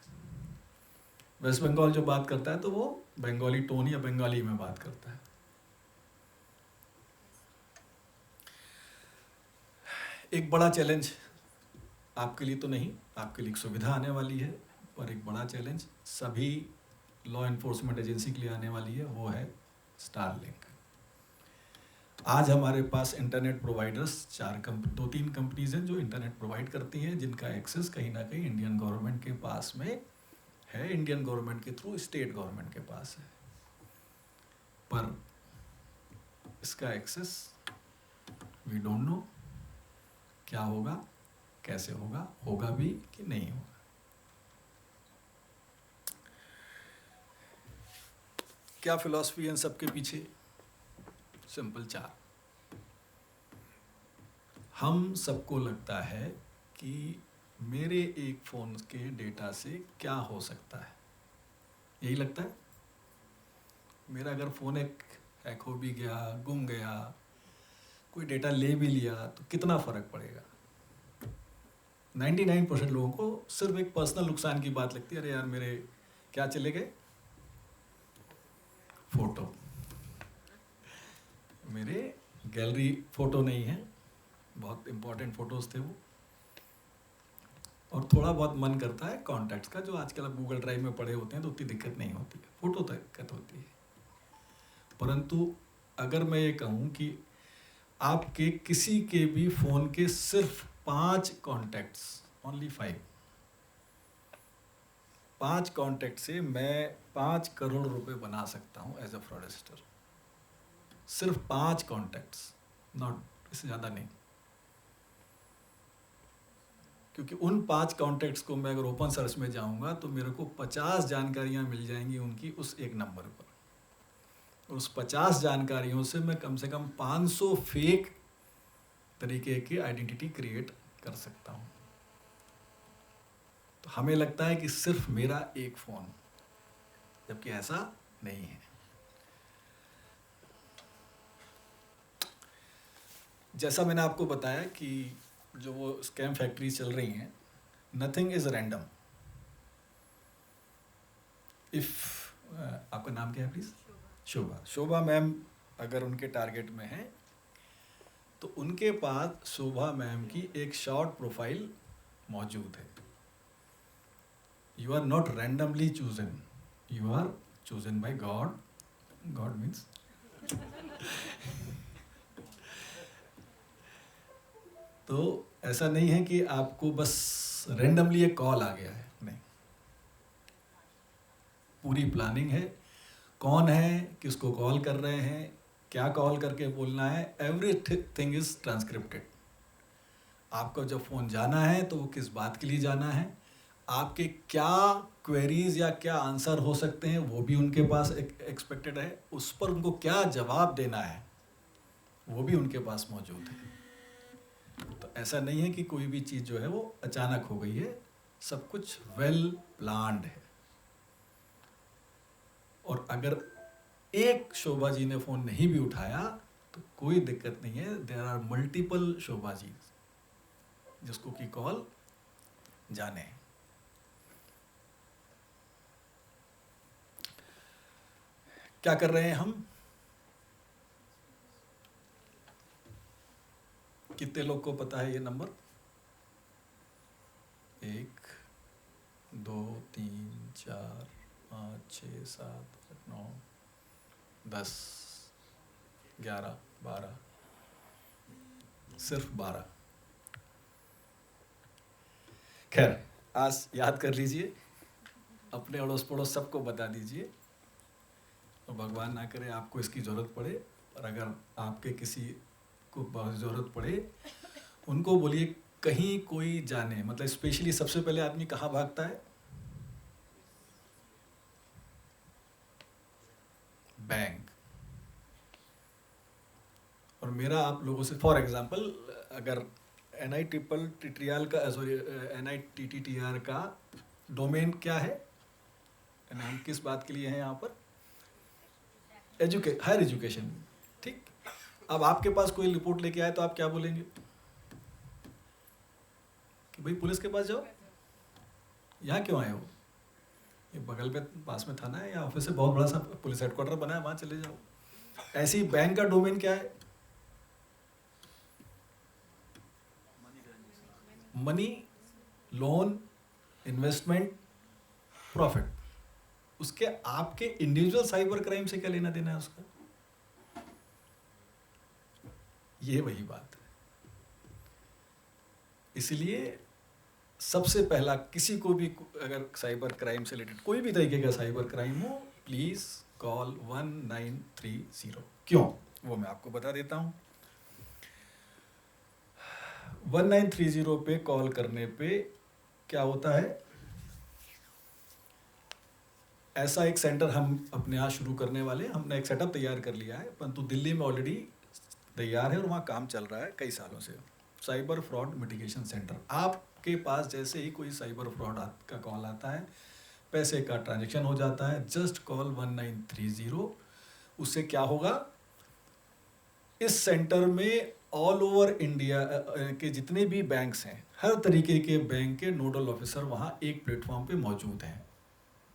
वेस्ट बंगाल जो बात करता है तो वो बंगाली टोन या बंगाली में बात करता है। एक बड़ा चैलेंज आपके लिए तो नहीं, आपके लिए एक सुविधा आने वाली है, और एक बड़ा चैलेंज सभी लॉ इन्फोर्समेंट एजेंसी के लिए आने वाली है, वो है स्टारलिंक। आज हमारे पास इंटरनेट प्रोवाइडर्स 2-3 कंपनीज हैं जो इंटरनेट प्रोवाइड करती हैं, जिनका एक्सेस कहीं ना कहीं इंडियन गवर्नमेंट के पास में है, इंडियन गवर्नमेंट के थ्रू स्टेट गवर्नमेंट के पास है। पर इसका एक्सेस वी डोंट नो क्या होगा, कैसे होगा, होगा भी कि नहीं होगा। क्या फिलॉसफी है इन सबके पीछे? सिंपल 4। हम सबको लगता है कि मेरे एक फ़ोन के डेटा से क्या हो सकता है, यही लगता है। मेरा अगर फ़ोन हैक हो भी गया, गुम गया, कोई डेटा ले भी लिया, तो कितना फ़र्क पड़ेगा? 99% लोगों को सिर्फ एक पर्सनल नुकसान की बात लगती है। अरे यार, मेरे क्या चले गए? फ़ोटो, मेरे गैलरी फ़ोटो नहीं है, बहुत इम्पोर्टेंट फ़ोटोज़ थे वो, और थोड़ा बहुत मन करता है कॉन्टैक्ट्स का, जो आजकल आप गूगल ड्राइव में पड़े होते हैं तो उतनी दिक्कत नहीं होती है, फ़ोटो तो दिक्कत होती है। परंतु अगर मैं ये कहूँ कि आपके किसी के भी फ़ोन के सिर्फ 5 कॉन्टैक्ट्स, ओनली 5 कॉन्टैक्ट से मैं 5 करोड़ रुपए बना सकता हूँ एज अ फ्रॉडस्टर। सिर्फ 5 कॉन्टैक्ट्स, नॉट, इससे ज़्यादा नहीं। क्योंकि उन 5 कॉन्टैक्ट्स को मैं अगर ओपन सर्च में जाऊंगा तो मेरे को 50 जानकारियां मिल जाएंगी उनकी उस एक नंबर पर। उस 50 जानकारियों से मैं कम से कम 500 फेक तरीके की आइडेंटिटी क्रिएट कर सकता हूं। तो हमें लगता है कि सिर्फ मेरा एक फ़ोन, जबकि ऐसा नहीं है। जैसा मैंने आपको बताया कि जो वो स्कैम फैक्ट्रीज चल रही हैं, नथिंग इज़ रैंडम। आपका नाम क्या है प्लीज़? शोभा मैम अगर उनके टारगेट में है तो उनके पास शोभा मैम की एक शॉर्ट प्रोफाइल मौजूद है। You are not randomly chosen, you are chosen by God. God means तो ऐसा नहीं है कि आपको बस रैंडमली एक कॉल आ गया है, नहीं, पूरी प्लानिंग है। कौन है, किसको कॉल कर रहे हैं, क्या कॉल करके बोलना है, एवरीथिंग इज ट्रांसक्रिप्टेड। आपको जब फ़ोन जाना है तो वो किस बात के लिए जाना है, आपके क्या क्वेरीज या क्या आंसर हो सकते हैं वो भी उनके पास एक्सपेक्टेड है, उस पर उनको क्या जवाब देना है वो भी उनके पास मौजूद है। तो ऐसा नहीं है कि कोई भी चीज़ जो है वो अचानक हो गई है, सब कुछ वेल प्लान्ड है। और अगर एक शोभा जी ने फ़ोन नहीं भी उठाया तो कोई दिक्कत नहीं है, there are multiple Shobha ji जिसको की कॉल जाने हैं। क्या कर रहे हैं हम? कितने लोग को पता है ये नंबर? 1 2 3 4 5 6 7 8 9 10 11 12, सिर्फ 12। खैर, आज याद कर लीजिए, अपने अड़ोस पड़ोस सबको बता दीजिए, तो भगवान ना करे आपको इसकी ज़रूरत पड़े, और अगर आपके किसी को बहुत ज़रूरत पड़े उनको बोलिए कहीं कोई जाने, मतलब स्पेशली सबसे पहले आदमी कहाँ भागता है? बैंक। और मेरा आप लोगों से फॉर एग्जांपल, अगर NITTR का डोमेन क्या है, हम किस बात के लिए हैं यहाँ पर? हायर एजुकेशन, ठीक। अब आपके पास कोई रिपोर्ट लेके आए तो आप क्या बोलेंगे कि भाई पुलिस के पास जाओ। यहाँ क्यों आए हो? ये बगल पे पास में थाना है या ऑफिस है, बहुत बड़ा सा पुलिस हेडक्वार्टर बना है, वहाँ चले जाओ। ऐसी बैंक का डोमेन क्या है? Money, loan, investment, profit. उसके आपके इंडिविजुअल साइबर क्राइम से क्या लेना देना है उसका? ये वही बात है। इसलिए सबसे पहला, किसी को भी अगर साइबर क्राइम से रिलेटेड कोई भी तरीके का साइबर क्राइम हो, प्लीज कॉल 1930। क्यों, वो मैं आपको बता देता हूं। 1930 पे कॉल करने पे क्या होता है, ऐसा एक सेंटर हम अपने यहाँ शुरू करने वाले हैं। हमने एक सेटअप तैयार कर लिया है, परंतु दिल्ली में ऑलरेडी तैयार है और वहाँ काम चल रहा है कई सालों से। Cyber fraud mitigation centre. आपके पास जैसे ही कोई साइबर फ्रॉड का कॉल आता है, पैसे का ट्रांजैक्शन हो जाता है, जस्ट कॉल 1930। उससे क्या होगा, इस सेंटर में ऑल ओवर इंडिया के जितने भी बैंक्स हैं, हर तरीके के बैंक के नोडल ऑफिसर वहाँ एक प्लेटफॉर्म पे मौजूद हैं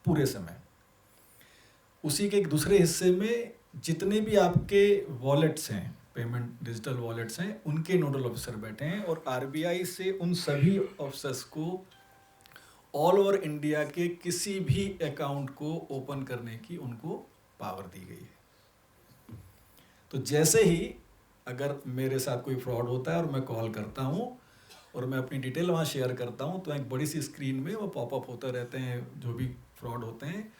पूरे समय। उसी के एक दूसरे हिस्से में जितने भी आपके वॉलेट्स हैं, पेमेंट डिजिटल वॉलेट्स हैं, उनके नोडल ऑफिसर बैठे हैं और आरबीआई से उन सभी ऑफिसर्स को ऑल ओवर इंडिया के किसी भी अकाउंट को ओपन करने की उनको पावर दी गई है। तो जैसे ही अगर मेरे साथ कोई फ्रॉड होता है और मैं कॉल करता हूँ और मैं अपनी डिटेल वहाँ शेयर करता हूँ, तो एक बड़ी सी स्क्रीन में वो पॉपअप होते रहते हैं जो भी फ्रॉड होते हैं।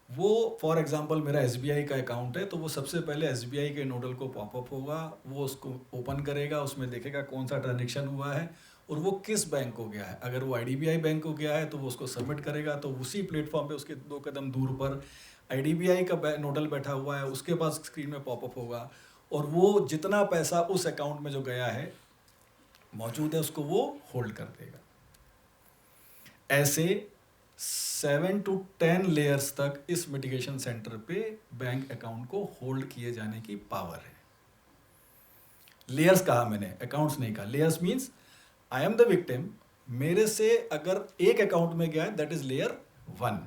वो फॉर एग्जांपल मेरा एसबीआई का अकाउंट है, तो वो सबसे पहले एसबीआई के नोडल को पॉपअप होगा, वो उसको ओपन करेगा, उसमें देखेगा कौन सा ट्रांजेक्शन हुआ है और वो किस बैंक को गया है। अगर वो आईडीबीआई बैंक को गया है तो वो उसको सबमिट करेगा, तो उसी प्लेटफॉर्म पे उसके 2 कदम दूर पर आईडीबीआई का नोडल बैठा हुआ है, उसके पास स्क्रीन में पॉपअप होगा और वो जितना पैसा उस अकाउंट में जो गया है मौजूद है, उसको वो होल्ड कर देगा। ऐसे 7 to 10 लेयर्स तक इस मिटिगेशन सेंटर पे बैंक अकाउंट को होल्ड किए जाने की पावर है। लेयर्स कहा मैंने, अकाउंट्स नहीं कहा। Layers means I am the victim, मेरे से अगर एक अकाउंट में गया है दैट इज लेयर 1,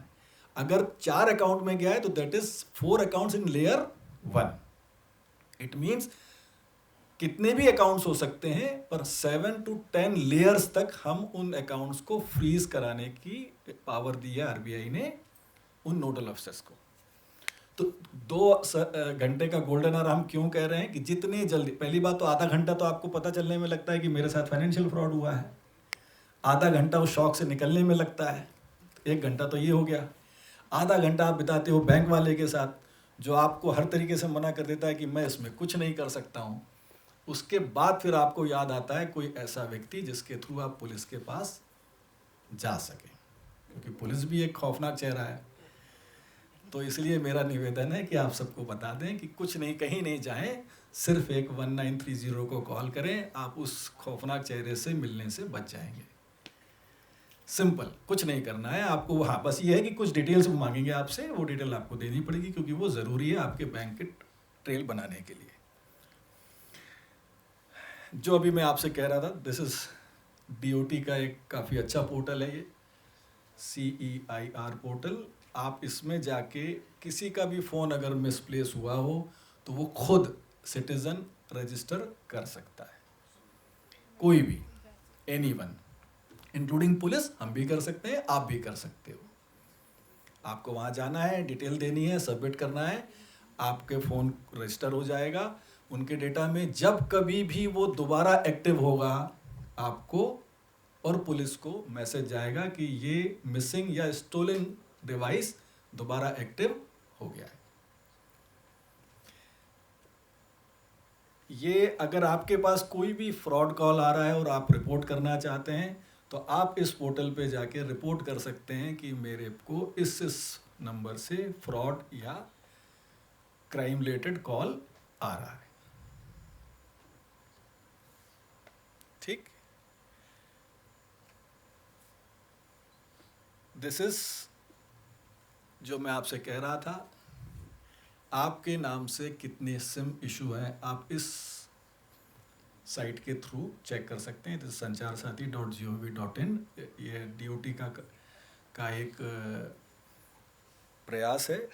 अगर 4 अकाउंट में गया है तो that is 4 accounts in layer 1। It means कितने भी अकाउंट्स हो सकते हैं, पर 7 to 10 लेयर्स तक हम उन अकाउंट्स को फ्रीज कराने की पावर दी है आरबीआई ने उन नोडल ऑफिसर्स को। तो 2 घंटे का गोल्डन आवर हम क्यों कह रहे हैं कि जितने जल्दी, पहली बात तो आधा घंटा तो आपको पता चलने में लगता है कि मेरे साथ फाइनेंशियल फ्रॉड हुआ है, आधा घंटा उस शॉक से निकलने में लगता है, 1 घंटा तो ये हो गया, आधा घंटा आप बिताते हो बैंक वाले के साथ जो आपको हर तरीके से मना कर देता है कि मैं इसमें कुछ नहीं कर सकता हूँ। उसके बाद फिर आपको याद आता है कोई ऐसा व्यक्ति जिसके थ्रू आप पुलिस के पास जा सके, क्योंकि पुलिस भी एक खौफनाक चेहरा है। तो इसलिए मेरा निवेदन है कि आप सबको बता दें कि कुछ नहीं, कहीं नहीं जाएं, सिर्फ एक 1930 को कॉल करें, आप उस खौफनाक चेहरे से मिलने से बच जाएंगे। सिंपल, कुछ नहीं करना है आपको। हाँ, बस ये है कि कुछ डिटेल्स मांगेंगे आपसे, वो डिटेल आपको देनी पड़ेगी क्योंकि वो ज़रूरी है आपके बैंक के ट्रेल बनाने के लिए। जो अभी मैं आपसे कह रहा था, दिस इज DOT का एक काफ़ी अच्छा पोर्टल है ये, CEIR पोर्टल। आप इसमें जाके किसी का भी फ़ोन अगर मिसप्लेस हुआ हो तो वो खुद सिटीज़न रजिस्टर कर सकता है, कोई भी, एनीवन, इंक्लूडिंग पुलिस। हम भी कर सकते हैं, आप भी कर सकते हो। आपको वहाँ जाना है, डिटेल देनी है, सबमिट करना है, आपके फ़ोन रजिस्टर हो जाएगा उनके डेटा में। जब कभी भी वो दोबारा एक्टिव होगा, आपको और पुलिस को मैसेज जाएगा कि ये मिसिंग या स्टोलन डिवाइस दोबारा एक्टिव हो गया है। ये अगर आपके पास कोई भी फ्रॉड कॉल आ रहा है और आप रिपोर्ट करना चाहते हैं तो आप इस पोर्टल पे जाके रिपोर्ट कर सकते हैं कि मेरे को इस नंबर से फ्रॉड या क्राइम रिलेटेड कॉल आ रहा है। ठीक, दिस इज जो मैं आपसे कह रहा था, आपके नाम से कितने सिम इशू हैं आप इस साइट के थ्रू चेक कर सकते हैं। sancharsati.gov.in, ये DOT का एक प्रयास है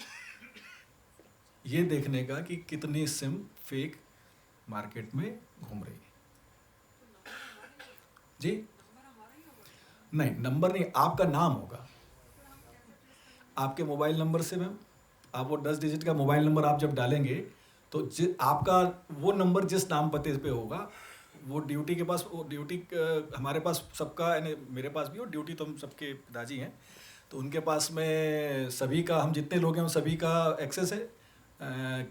ये देखने का कि कितनी सिम फेक मार्केट में घूम रही है। जी नहीं, नंबर नहीं, आपका नाम होगा। आपके मोबाइल नंबर से मैम, आप वो 10 डिजिट का मोबाइल नंबर आप जब डालेंगे तो आपका वो नंबर जिस नाम पते पे होगा, वो ड्यूटी के पास, वो ड्यूटी हमारे पास सबका, यानी मेरे पास भी, वो ड्यूटी तो हम सबके पिताजी हैं, तो उनके पास में सभी का, हम जितने लोग हैं सभी का एक्सेस है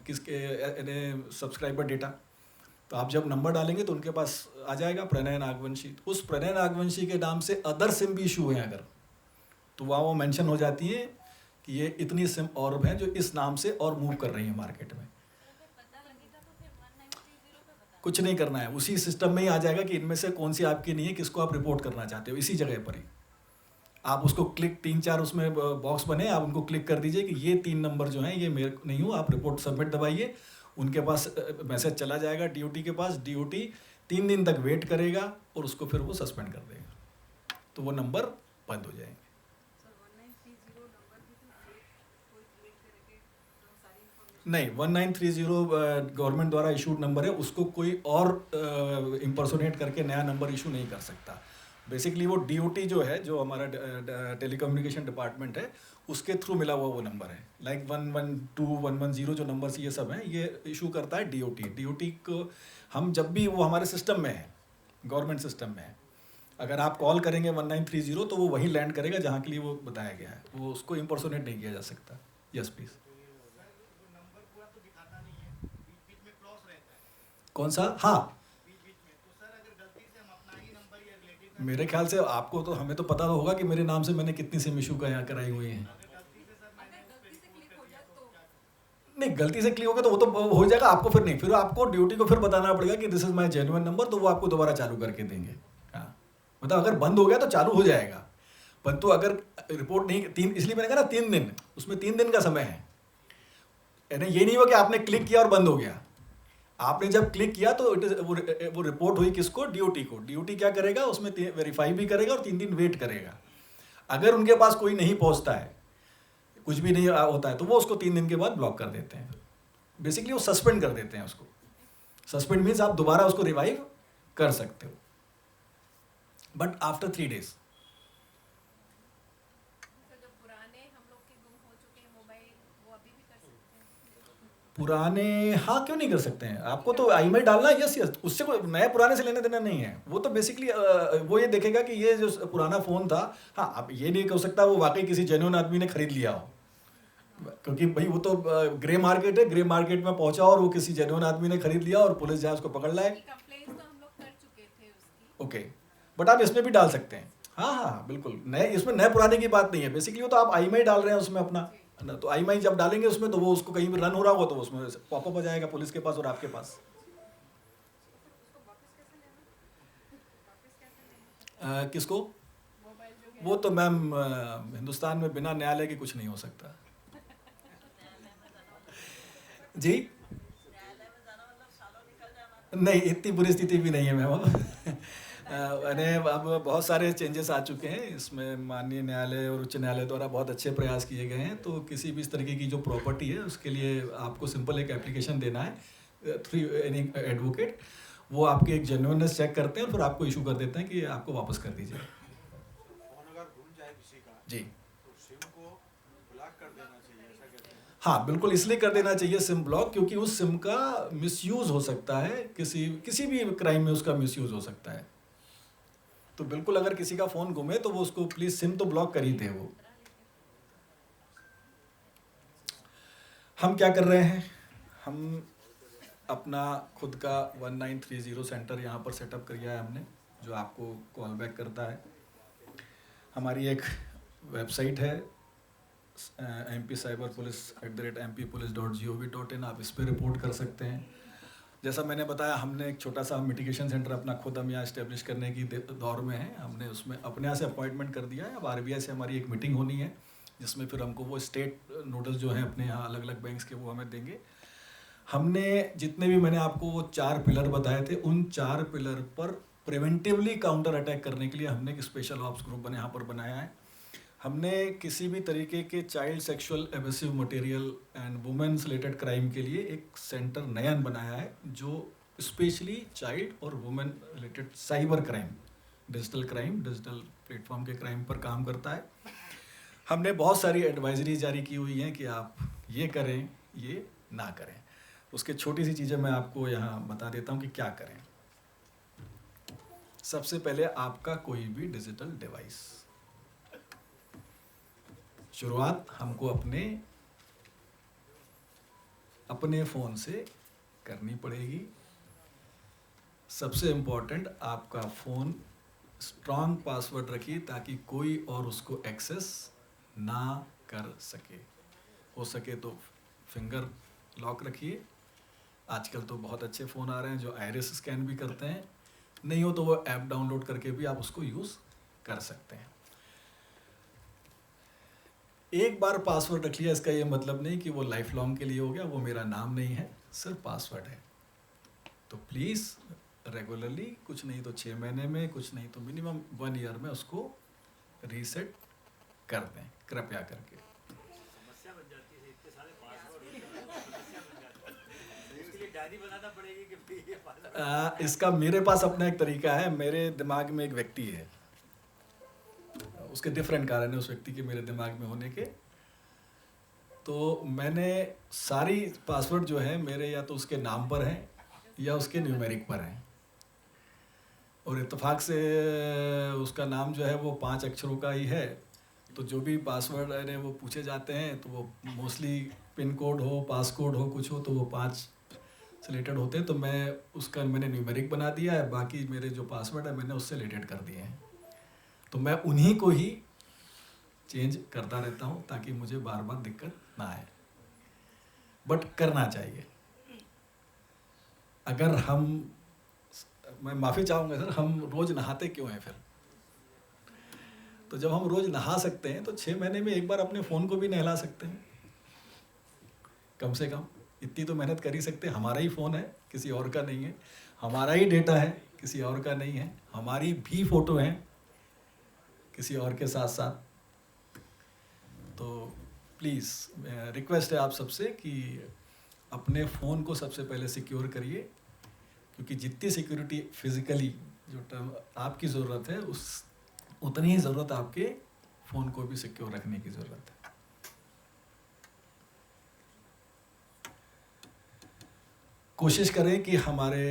किसके, यानी सब्सक्राइबर डेटा। तो आप जब नंबर डालेंगे तो उनके पास आ जाएगा प्रणय नागवंशी। उस प्रणय नागवंशी के नाम से अदर सिम भी इशू हैं अगर, तो वहाँ वो मेंशन हो जाती है कि ये इतनी सिम और हैं जो इस नाम से और मूव कर रही हैं मार्केट में। कुछ नहीं करना है, उसी सिस्टम में ही आ जाएगा कि इनमें से कौन सी आपकी नहीं है, किसको आप रिपोर्ट करना चाहते हो, इसी जगह पर ही आप उसको क्लिक, 3-4 उसमें बॉक्स बने, आप उनको क्लिक कर दीजिए कि ये 3 नंबर जो हैं ये मेरे नहीं हूँ, आप रिपोर्ट सबमिट दबाइए। उनके पास मैसेज चला जाएगा डीओटी के पास, डीओटी 3 दिन तक वेट करेगा और उसको फिर वो सस्पेंड कर देगा, तो वो नंबर बंद हो जाएंगे। नहीं, 1930 गवर्नमेंट द्वारा इशूड नंबर है, उसको कोई और इम्पर्सोनेट करके नया नंबर इशू नहीं कर सकता। बेसिकली वो डीओटी जो है, जो हमारा टेलीकम्युनिकेशन डिपार्टमेंट है, उसके थ्रू मिला हुआ वो नंबर है। लाइक 112, 110 जो नंबर्स ये सब हैं, ये इशू करता है डीओटी। डीओटी को हम जब भी, वो हमारे सिस्टम में है, गवर्नमेंट सिस्टम में है, अगर आप कॉल करेंगे 1930 तो वो वहीं लैंड करेगा जहाँ के लिए वो बताया गया है, वो उसको इम्पर्सोनेट नहीं किया जा सकता। Yes please. कौन सा? हाँ, मेरे ख्याल से आपको तो, हमें तो पता होगा कि मेरे नाम से मैंने कितनी सिम इशू का यहाँ कराई हुई हैं। नहीं, गलती से क्लिक होगा तो वो तो हो जाएगा, आपको फिर नहीं, फिर आपको ड्यूटी को फिर बताना पड़ेगा कि this is my genuine number, तो वो आपको दोबारा चालू करके देंगे। हाँ, मतलब अगर बंद हो गया तो चालू हो जाएगा, परंतु अगर रिपोर्ट नहीं, इसलिए मैंने कहा ना 3 दिन, उसमें 3 दिन का समय है। यानी ये नहीं हुआ कि आपने क्लिक किया और बंद हो गया। आपने जब क्लिक किया तो वो रिपोर्ट हुई किसको? डीओटी को। डीओटी क्या करेगा, उसमें वेरीफाई भी करेगा और 3 दिन वेट करेगा। अगर उनके पास कोई नहीं पहुंचता है, कुछ भी नहीं होता है, तो वो उसको 3 दिन के बाद ब्लॉक कर देते हैं। बेसिकली वो सस्पेंड कर देते हैं उसको। सस्पेंड मीन्स आप दोबारा उसको रिवाइव कर सकते हो, बट आफ्टर 3 डेज। पुराने, हाँ, क्यों नहीं कर सकते हैं? आपको तो ईमेल डालना है, यस यस, उससे कोई नए पुराने से लेने देना नहीं है। वो तो बेसिकली वो ये देखेगा कि ये जो पुराना फ़ोन था, हाँ, अब ये नहीं हो सकता वो वाकई किसी जेन्युइन आदमी ने खरीद लिया हो, क्योंकि भाई वो तो ग्रे मार्केट है, ग्रे मार्केट में पहुंचा और वो किसी जेन्युइन आदमी ने खरीद लिया और पुलिस जाए उसको पकड़ लाए। ओके, बट आप इसमें भी डाल सकते हैं। हाँ हाँ बिल्कुल, नए, इसमें नए पुराने की बात नहीं है। बेसिकली वो तो आप ईमेल डाल रहे हैं उसमें अपना ना, तो ईमेल जब डालेंगे उसमें तो वो उसको कहीं भी रन हो रहा होगा तो उसमें पॉपअप आ जाएगा पुलिस के पास और आपके पास। किसको? वो तो मैम हिंदुस्तान में बिना न्यायालय के कुछ नहीं हो सकता जी। नहीं, इतनी बुरी स्थिति भी नहीं है मैम। मैंने अब बहुत सारे चेंजेस आ चुके हैं इसमें, माननीय न्यायालय और उच्च न्यायालय द्वारा बहुत अच्छे प्रयास किए गए हैं। तो किसी भी इस तरीके की जो प्रॉपर्टी है उसके लिए आपको सिंपल एक एप्लीकेशन देना है थ्रू एनी एडवोकेट, वो आपके एक जेन्युइननेस चेक करते हैं और फिर आपको इशू कर देते हैं कि आपको वापस कर दीजिए। जी हाँ बिल्कुल, इसलिए कर देना चाहिए सिम ब्लॉक, क्योंकि उस सिम का मिसयूज़ हो सकता है, किसी भी क्राइम में उसका मिसयूज़ हो सकता है। तो बिल्कुल अगर किसी का फ़ोन गुमे तो वो उसको प्लीज़ सिम तो ब्लॉक कर ही दे। वो हम क्या कर रहे हैं, हम अपना खुद का 1930 सेंटर यहाँ पर सेटअप किया है हमने, जो आपको कॉल बैक करता है। हमारी एक वेबसाइट है mp-cyberpolice@mppolice.gov.in, आप इस पर रिपोर्ट कर सकते हैं। जैसा मैंने बताया, हमने एक छोटा सा मिटिगेशन सेंटर अपना खुद हम यहाँ इस्टेब्लिश करने की दौर में है। हमने उसमें अपने यहाँ से अपॉइंटमेंट कर दिया है। अब आरबीआई से हमारी एक मीटिंग होनी है जिसमें फिर हमको वो स्टेट नोडल्स जो हैं अपने यहाँ अलग अलग बैंक्स के, वो हमें देंगे। हमने जितने भी मैंने आपको वो 4 पिलर बताए थे, उन 4 पिलर पर प्रिवेंटिवली काउंटर अटैक करने के लिए हमने एक स्पेशल ऑप्स ग्रुप यहाँ पर बनाया है। हमने किसी भी तरीके के child sexual abusive material and women's related crime के लिए एक सेंटर नया बनाया है जो स्पेशली चाइल्ड और women related cyber crime, digital platform के क्राइम पर काम करता है। हमने बहुत सारी एडवाइजरी जारी की हुई हैं कि आप ये करें, ये ना करें। उसके छोटी सी चीज़ें मैं आपको यहाँ बता देता हूँ कि क्या करें। सबसे पहले आपका कोई भी डिजिटल डिवाइस, शुरुआत हमको अपने फ़ोन से करनी पड़ेगी। सबसे इम्पोर्टेंट, आपका फ़ोन स्ट्रॉन्ग पासवर्ड रखिए ताकि कोई और उसको एक्सेस ना कर सके। हो सके तो फिंगर लॉक रखिए। आजकल तो बहुत अच्छे फ़ोन आ रहे हैं जो आइरिस स्कैन भी करते हैं। नहीं हो तो वो ऐप डाउनलोड करके भी आप उसको यूज़ कर सकते हैं। एक बार पासवर्ड रख लिया, इसका ये मतलब नहीं कि वो लाइफ लॉन्ग के लिए हो गया। वो मेरा नाम नहीं है, सिर्फ पासवर्ड है। तो प्लीज़ रेगुलरली, कुछ नहीं तो 6 महीने में, कुछ नहीं तो मिनिमम 1 ईयर में उसको रीसेट कर दें कृपया करके। समस्या बन जाती है, इतने सारे पासवर्ड समस्या बन जाती है। उसके लिए डायरी बनाना पड़ेगी कि ये पासवर्ड। इसका मेरे पास अपना एक तरीका है। मेरे दिमाग में एक व्यक्ति है, उसके डिफरेंट कारण है उस व्यक्ति के मेरे दिमाग में होने के। तो मैंने सारी पासवर्ड जो है मेरे या तो उसके नाम पर हैं या उसके न्यूमेरिक पर हैं। और इत्तेफाक से उसका नाम जो है वो 5 अक्षरों का ही है। तो जो भी पासवर्ड है वो पूछे जाते हैं तो वो मोस्टली पिन कोड हो, पास कोड हो, कुछ हो तो वो 5 से रिलेटेड होते हैं। तो मैंने न्यूमेरिक बना दिया है। बाकी मेरे जो पासवर्ड है मैंने उससे रिलेटेड कर दिए हैं। तो मैं उन्हीं को ही चेंज करता रहता हूँ ताकि मुझे बार बार दिक्कत ना आए। बट करना चाहिए। अगर मैं माफ़ी चाहूँगा सर, हम रोज़ नहाते क्यों हैं फिर? तो जब हम रोज़ नहा सकते हैं तो 6 महीने में एक बार अपने फ़ोन को भी नहला सकते हैं। कम से कम इतनी तो मेहनत कर ही सकते हैं। हमारा ही फ़ोन है, किसी और का नहीं है। हमारा ही डेटा है, किसी और का नहीं है। हमारी भी फ़ोटो हैं किसी और के साथ साथ। तो प्लीज़ रिक्वेस्ट है आप सबसे कि अपने फ़ोन को सबसे पहले सिक्योर करिए, क्योंकि जितनी सिक्योरिटी फिज़िकली जो टर्म आपकी ज़रूरत है उतनी ही ज़रूरत आपके फ़ोन को भी सिक्योर रखने की ज़रूरत है। कोशिश करें कि हमारे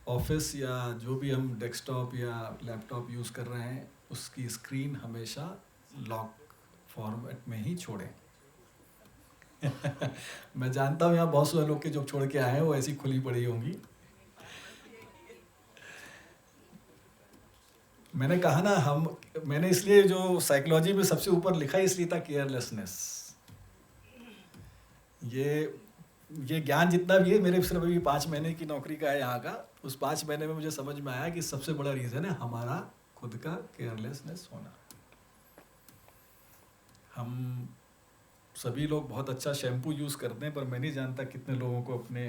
ऑफिस या जो भी हम डेस्कटॉप या लैपटॉप यूज़ कर रहे हैं उसकी स्क्रीन हमेशा लॉक फॉर्मेट में ही छोड़ें। मैं जानता हूँ यहाँ बहुत सारे लोग के जो छोड़ के आए हैं वो ऐसी खुली पड़ी होंगी। मैंने कहा ना, मैंने इसलिए जो साइकोलॉजी में सबसे ऊपर लिखा इसलिए था केयरलेसनेस। ये ज्ञान जितना भी है मेरे सिर्फ अभी 5 महीने की नौकरी का है यहाँ का। उस 5 महीने में मुझे समझ में आया कि सबसे बड़ा रीज़न है हमारा खुद का केयरलेसनेस होना। हम सभी लोग बहुत अच्छा शैम्पू यूज़ करते हैं, पर मैं नहीं जानता कितने लोगों को अपने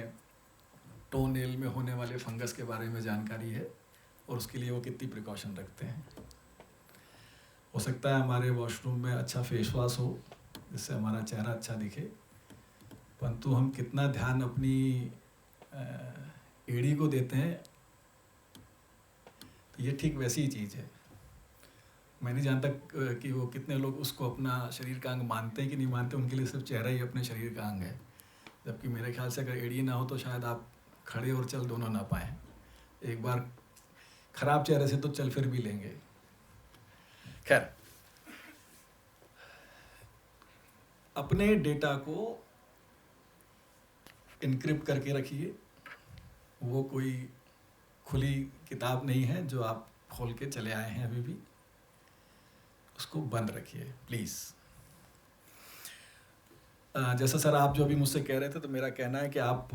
टो नेल में होने वाले फंगस के बारे में जानकारी है और उसके लिए वो कितनी प्रिकॉशन रखते हैं। हो सकता है हमारे वॉशरूम में अच्छा फेस वॉश हो जिससे हमारा चेहरा अच्छा दिखे, परंतु हम कितना ध्यान अपनी एड़ी को देते हैं, ये ठीक वैसी ही चीज़ है। मैं नहीं जानता कि वो कितने लोग उसको अपना शरीर का अंग मानते हैं कि नहीं मानते। उनके लिए सिर्फ चेहरा ही अपने शरीर का अंग है, जबकि मेरे ख्याल से अगर एड़ी ना हो तो शायद आप खड़े और चल दोनों ना पाएँ। एक बार ख़राब चेहरे से तो चल फिर भी लेंगे। खैर, अपने डेटा को इनक्रिप्ट करके रखिए। वो कोई खुली किताब नहीं है जो आप खोल के चले आए हैं। अभी भी उसको बंद रखिए प्लीज़। जैसा सर आप जो अभी मुझसे कह रहे थे, तो मेरा कहना है कि आप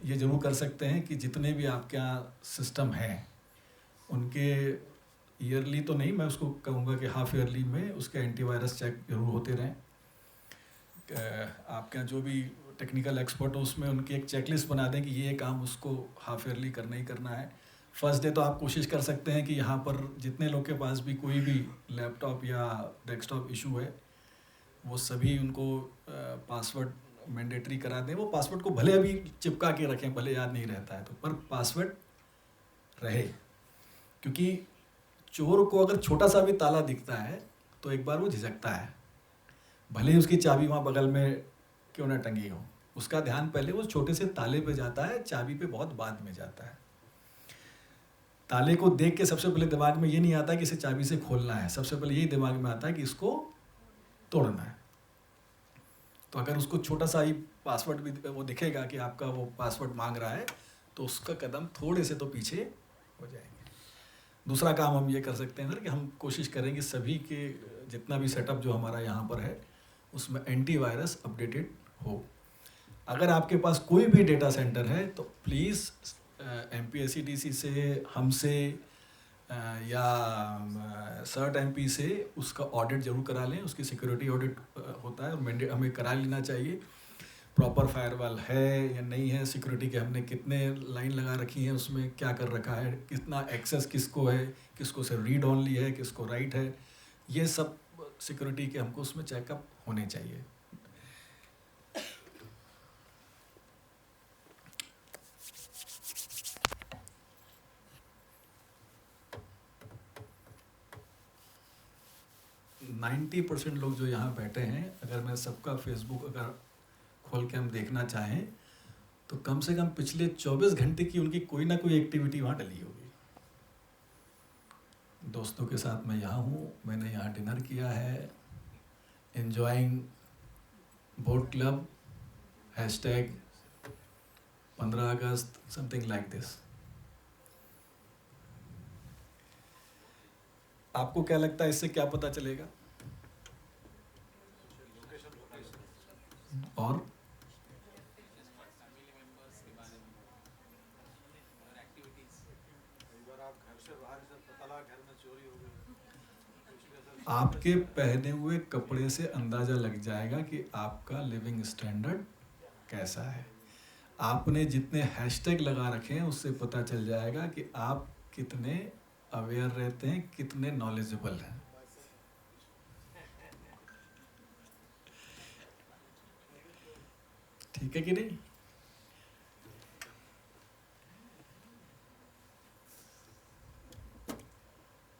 ये ज़रूर कर सकते हैं कि जितने भी आपके यहाँ सिस्टम हैं उनके ईयरली तो नहीं, मैं उसको कहूँगा कि हाफ ईयरली में उसके एंटीवायरस चेक जरूर होते रहें। आपके यहाँ जो भी टेक्निकल एक्सपर्ट हो उसमें उनकी एक चेकलिस्ट बना दें कि ये काम उसको हाफ ईयरली करना ही करना है। फर्स्ट डे तो आप कोशिश कर सकते हैं कि यहाँ पर जितने लोग के पास भी कोई भी लैपटॉप या डेस्कटॉप इशू है वो सभी उनको पासवर्ड मैंडेटरी करा दें। वो पासवर्ड को भले अभी चिपका के रखें, भले याद नहीं रहता है तो, पर पासवर्ड रहे। क्योंकि चोर को अगर छोटा सा भी ताला दिखता है तो एक बार वो झिझकता है, भले ही उसकी चाबी वहाँ बगल में क्यों ना टंगी हो, उसका ध्यान पहले वो छोटे से ताले पे जाता है, चाबी पे बहुत बाद में जाता है। ताले को देख के सबसे पहले दिमाग में ये नहीं आता कि इसे चाबी से खोलना है, सबसे पहले यही दिमाग में आता है कि इसको तोड़ना है। तो अगर उसको छोटा सा ही पासवर्ड भी वो दिखेगा कि आपका वो पासवर्ड मांग रहा है, तो उसका कदम थोड़े से तो पीछे हो जाएंगे। दूसरा काम हम ये कर सकते हैं सर कि हम कोशिश करेंगे सभी के जितना भी सेटअप जो हमारा यहाँ पर है उसमें एंटीवायरस अपडेटेड हो। अगर आपके पास कोई भी डेटा सेंटर है तो प्लीज़ MPSCDC से, हमसे या सर्ट MP से उसका ऑडिट जरूर करा लें। उसकी सिक्योरिटी ऑडिट होता है, मैंडेट हमें करा लेना चाहिए। प्रॉपर फायरवॉल है या नहीं है, सिक्योरिटी के हमने कितने लाइन लगा रखी हैं, उसमें क्या कर रखा है, कितना एक्सेस किसको है, किसको से रीड ओनली है, किसको राइट है, ये सब सिक्योरिटी के हमको उसमें चेकअप होने चाहिए। नाइन्टी 90% लोग जो यहाँ बैठे हैं, अगर मैं सबका फेसबुक अगर खोल के हम देखना चाहें तो कम से कम पिछले 24 घंटे की उनकी कोई ना कोई एक्टिविटी वहाँ डली होगी। दोस्तों के साथ मैं यहाँ हूँ, मैंने यहाँ डिनर किया है, enjoying boat club, #15 August, something like this. आपको क्या लगता है इससे क्या पता चलेगा? और आपके पहने हुए कपड़े से अंदाज़ा लग जाएगा कि आपका लिविंग स्टैंडर्ड कैसा है। आपने जितने हैशटैग लगा रखे हैं उससे पता चल जाएगा कि आप कितने अवेयर रहते हैं, कितने नॉलेजेबल हैं। ठीक है कि नहीं?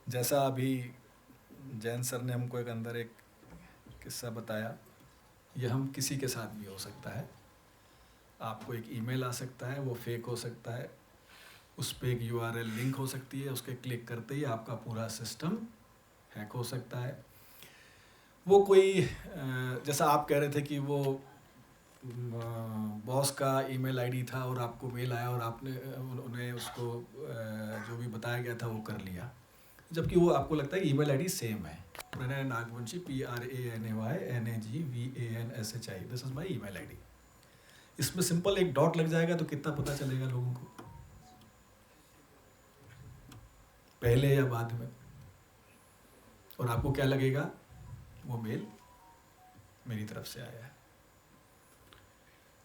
जैसा अभी जैन सर ने हमको एक अंदर एक किस्सा बताया, यह हम किसी के साथ भी हो सकता है। आपको एक ईमेल आ सकता है, वो फेक हो सकता है, उस पर एक URL लिंक हो सकती है, उसके क्लिक करते ही आपका पूरा सिस्टम हैक हो सकता है। वो कोई जैसा आप कह रहे थे कि वो बॉस का ईमेल आईडी था और आपको मेल आया और आपने उन्हें उसको जो भी बताया गया था वो कर लिया, जबकि वो आपको लगता है कि ईमेल आईडी सेम है। Pranay Nagvanshi PRANAYNAGVANSHI, this is my email ID. इसमें सिंपल एक डॉट लग जाएगा तो कितना पता चलेगा लोगों को, पहले या बाद में? और आपको क्या लगेगा? वो मेल मेरी तरफ से आया है।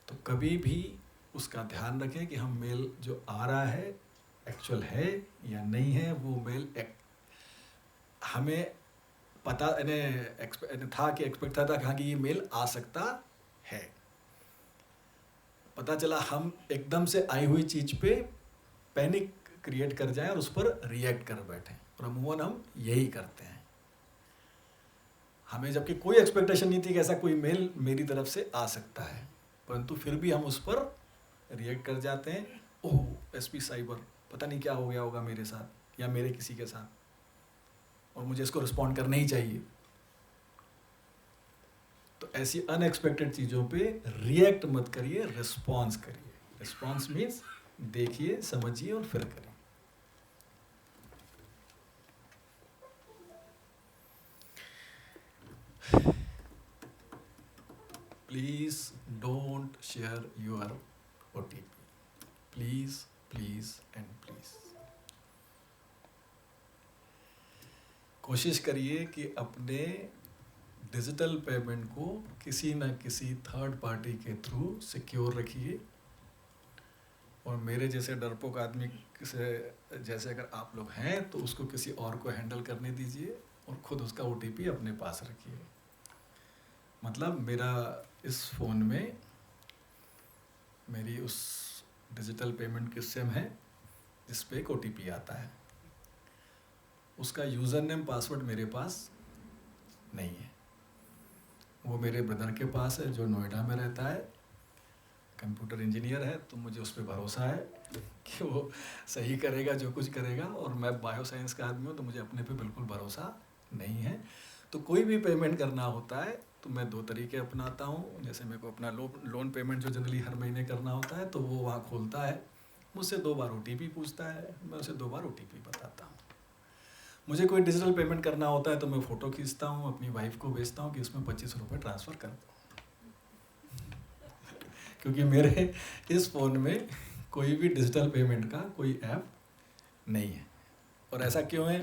तो कभी भी उसका ध्यान रखें कि हम मेल जो आ रहा है एक्चुअल है या नहीं है। वो मेल हमें पता था कि एक्सपेक्ट था कि ये मेल आ सकता है। पता चला हम एकदम से आई हुई चीज़ पे पैनिक क्रिएट कर जाएं और उस पर रिएक्ट कर बैठें, और अमूमन हम यही करते हैं। हमें जबकि कोई एक्सपेक्टेशन नहीं थी कि ऐसा कोई मेल मेरी तरफ से आ सकता है, परंतु फिर भी हम उस पर रिएक्ट कर जाते हैं। ओह, SP साइबर, पता नहीं क्या हो गया होगा मेरे साथ या मेरे किसी के साथ, और मुझे इसको रिस्पॉन्ड करना ही चाहिए। तो ऐसी अनएक्सपेक्टेड चीज़ों पे रिएक्ट मत करिए, रिस्पॉन्स करिए। रिस्पॉन्स मीन्स देखिए, समझिए और फिर करिए। Please don't share your OTP, please please and please. कोशिश करिए कि अपने डिजिटल पेमेंट को किसी न किसी थर्ड पार्टी के थ्रू सिक्योर रखिए। और मेरे जैसे डरपोक आदमी से जैसे अगर आप लोग हैं तो उसको किसी और को हैंडल करने दीजिए और खुद उसका OTP अपने पास रखिए। मतलब मेरा इस फ़ोन में मेरी उस डिजिटल पेमेंट की सिम है जिस पे एक OTP आता है, उसका यूज़र नेम पासवर्ड मेरे पास नहीं है। वो मेरे ब्रदर के पास है जो नोएडा में रहता है, कंप्यूटर इंजीनियर है, तो मुझे उस पर भरोसा है कि वो सही करेगा जो कुछ करेगा। और मैं बायो साइंस का आदमी हूँ तो मुझे अपने पे बिल्कुल भरोसा नहीं है। तो कोई भी पेमेंट करना होता है तो मैं 2 तरीके अपनाता हूँ। जैसे मेरे को अपना लोन पेमेंट जो जनरली हर महीने करना होता है तो वो वहाँ खोलता है, मुझसे 2 बार OTP पूछता है, मैं उसे 2 बार OTP बताता हूँ। मुझे कोई डिजिटल पेमेंट करना होता है तो मैं फ़ोटो खींचता हूँ, अपनी वाइफ को भेजता हूँ कि इसमें 25 रुपये ट्रांसफ़र कर दो, क्योंकि मेरे इस फ़ोन में कोई भी डिजिटल पेमेंट का कोई ऐप नहीं है। और ऐसा क्यों है?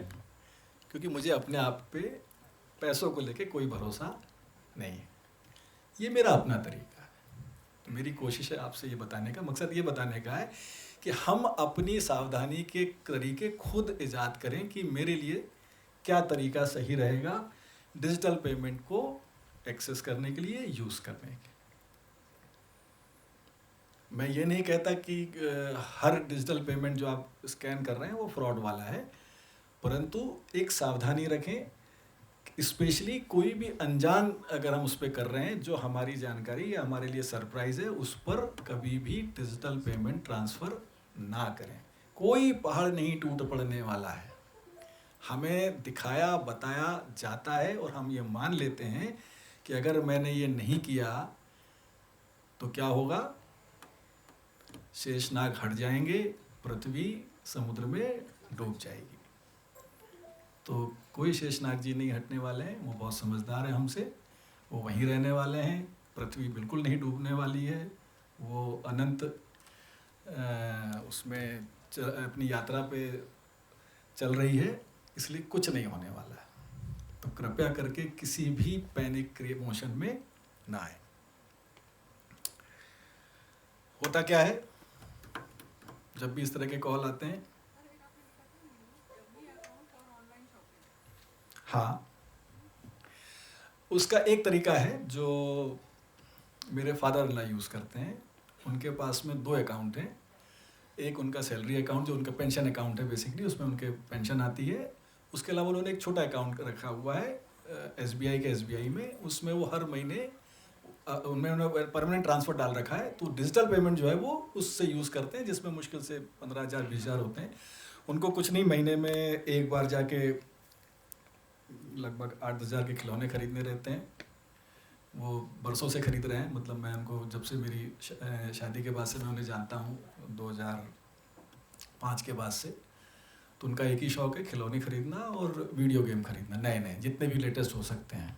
क्योंकि मुझे अपने आप पे पैसों को लेके कोई भरोसा नहीं है। ये मेरा अपना तरीका है। तो मेरी कोशिश है आपसे ये बताने का, मकसद ये बताने का है कि हम अपनी सावधानी के तरीके खुद ईजाद करें कि मेरे लिए क्या तरीका सही रहेगा डिजिटल पेमेंट को एक्सेस करने के लिए, यूज़ करने के। मैं ये नहीं कहता कि हर डिजिटल पेमेंट जो आप स्कैन कर रहे हैं वो फ्रॉड वाला है, परंतु एक सावधानी रखें। स्पेशली कोई भी अनजान अगर हम उस पर कर रहे हैं जो हमारी जानकारी या हमारे लिए सरप्राइज़ है, उस पर कभी भी डिजिटल पेमेंट ट्रांसफ़र ना करें। कोई पहाड़ नहीं टूट पड़ने वाला है। हमें दिखाया बताया जाता है और हम ये मान लेते हैं कि अगर मैंने ये नहीं किया तो क्या होगा, शेषनाग हट जाएंगे, पृथ्वी समुद्र में डूब जाएगी। तो कोई शेषनाग जी नहीं हटने वाले हैं, वो बहुत समझदार हैं हमसे, वो वहीं रहने वाले हैं। पृथ्वी बिल्कुल नहीं डूबने वाली है, वो अनंत उसमें अपनी यात्रा पे चल रही है, इसलिए कुछ नहीं होने वाला है। तो कृपया करके किसी भी पैनिक मोशन में ना आए। होता क्या है जब भी इस तरह के कॉल आते हैं, हाँ, उसका एक तरीका है जो मेरे फादर इन लॉ यूज़ करते हैं। उनके पास में 2 अकाउंट हैं। एक उनका सैलरी अकाउंट जो उनका पेंशन अकाउंट है बेसिकली, उसमें उनके पेंशन आती है। उसके अलावा उन्होंने एक छोटा अकाउंट रखा हुआ है SBI के SBI में, उसमें वो हर महीने उन्होंने परमानेंट ट्रांसफ़र डाल रखा है। तो डिजिटल पेमेंट जो है वो उससे यूज़ करते हैं, जिसमें मुश्किल से 15,000 20,000 होते हैं। उनको कुछ नहीं, महीने में एक बार जाके लगभग 8-10 हज़ार के खिलौने खरीदने रहते हैं। वो बरसों से खरीद रहे हैं, मतलब मैं उनको जब से मेरी शादी के बाद से मैं उन्हें जानता हूँ, 2005 के बाद से। तो उनका एक ही शौक़ है, खिलौने खरीदना और वीडियो गेम खरीदना, नए नए जितने भी लेटेस्ट हो सकते हैं।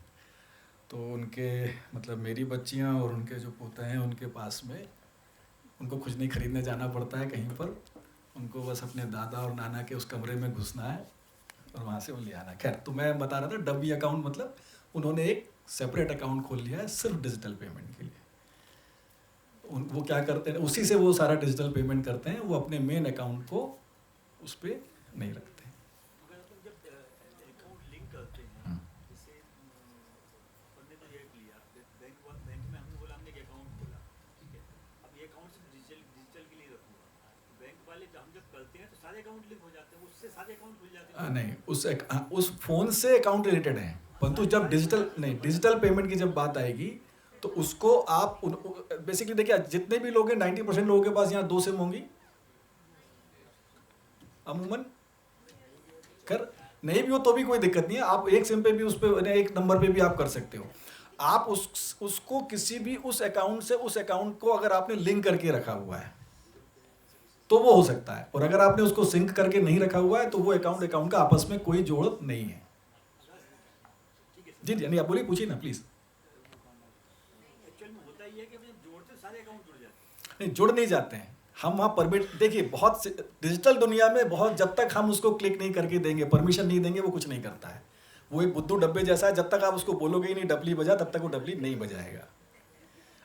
तो उनके मतलब मेरी बच्चियाँ और उनके जो पोते हैं उनके पास में उनको कुछ नहीं खरीदने जाना पड़ता है कहीं पर। उनको बस अपने दादा और नाना के उस कमरे में घुसना है और वहाँ से वो ले आना। खैर, तो मैं बता रहा था डब्बी अकाउंट, मतलब उन्होंने एक सेपरेट अकाउंट खोल लिया है सिर्फ डिजिटल पेमेंट के लिए। वो क्या करते हैं, उसी से वो सारा डिजिटल पेमेंट करते हैं, वो अपने मेन अकाउंट को उस पर नहीं रखते। मगर तुम जब अकाउंट लिंक करते हैं, जैसे हमने तो ये लिया बैंक में, हमने बोला हमने एक अकाउंट खोला, ठीक है, अब ये अकाउंट सिर्फ डिजिटल के लिए रखूँगा। बैंक वाले हम जब करते हैं तो सारे अकाउंट लिंक हो जाते हैं, उससे सारे अकाउंट खुल जाते हैं। नहीं, उस फ़ोन से अकाउंट रिलेटेड है, परंतु जब डिजिटल पेमेंट की जब बात आएगी तो उसको आप बेसिकली देखिए, जितने भी लोग हैं 90% लोगों के पास यहाँ 2 सिम होंगी अमूमन। कर नहीं भी हो तो भी कोई दिक्कत नहीं है, आप एक सिम पे भी, उस पे एक नंबर पे भी आप कर सकते हो। आप उसको किसी भी उस अकाउंट से उस अकाउंट को अगर आपने लिंक करके रखा हुआ है तो वो हो सकता है, और अगर आपने उसको सिंक करके नहीं रखा हुआ है तो वो अकाउंट का आपस में कोई जोड़ नहीं है। जी नहीं, आप बोलिए, पूछिए ना प्लीज़। एक्चुअल में होता ही है कि जब जोड़ते सारे अकाउंट जुड़ जाते हैं। नहीं, जुड़ नहीं जाते हैं हम वहाँ परमिट। देखिए, बहुत डिजिटल दुनिया में बहुत, जब तक हम उसको क्लिक नहीं करके देंगे, परमिशन नहीं देंगे, वो कुछ नहीं करता है। वो एक बुद्धू डब्बे जैसा है, जब तक आप उसको बोलोगे ही नहीं डबली बजा, तब तक वो डबली नहीं बजाएगा।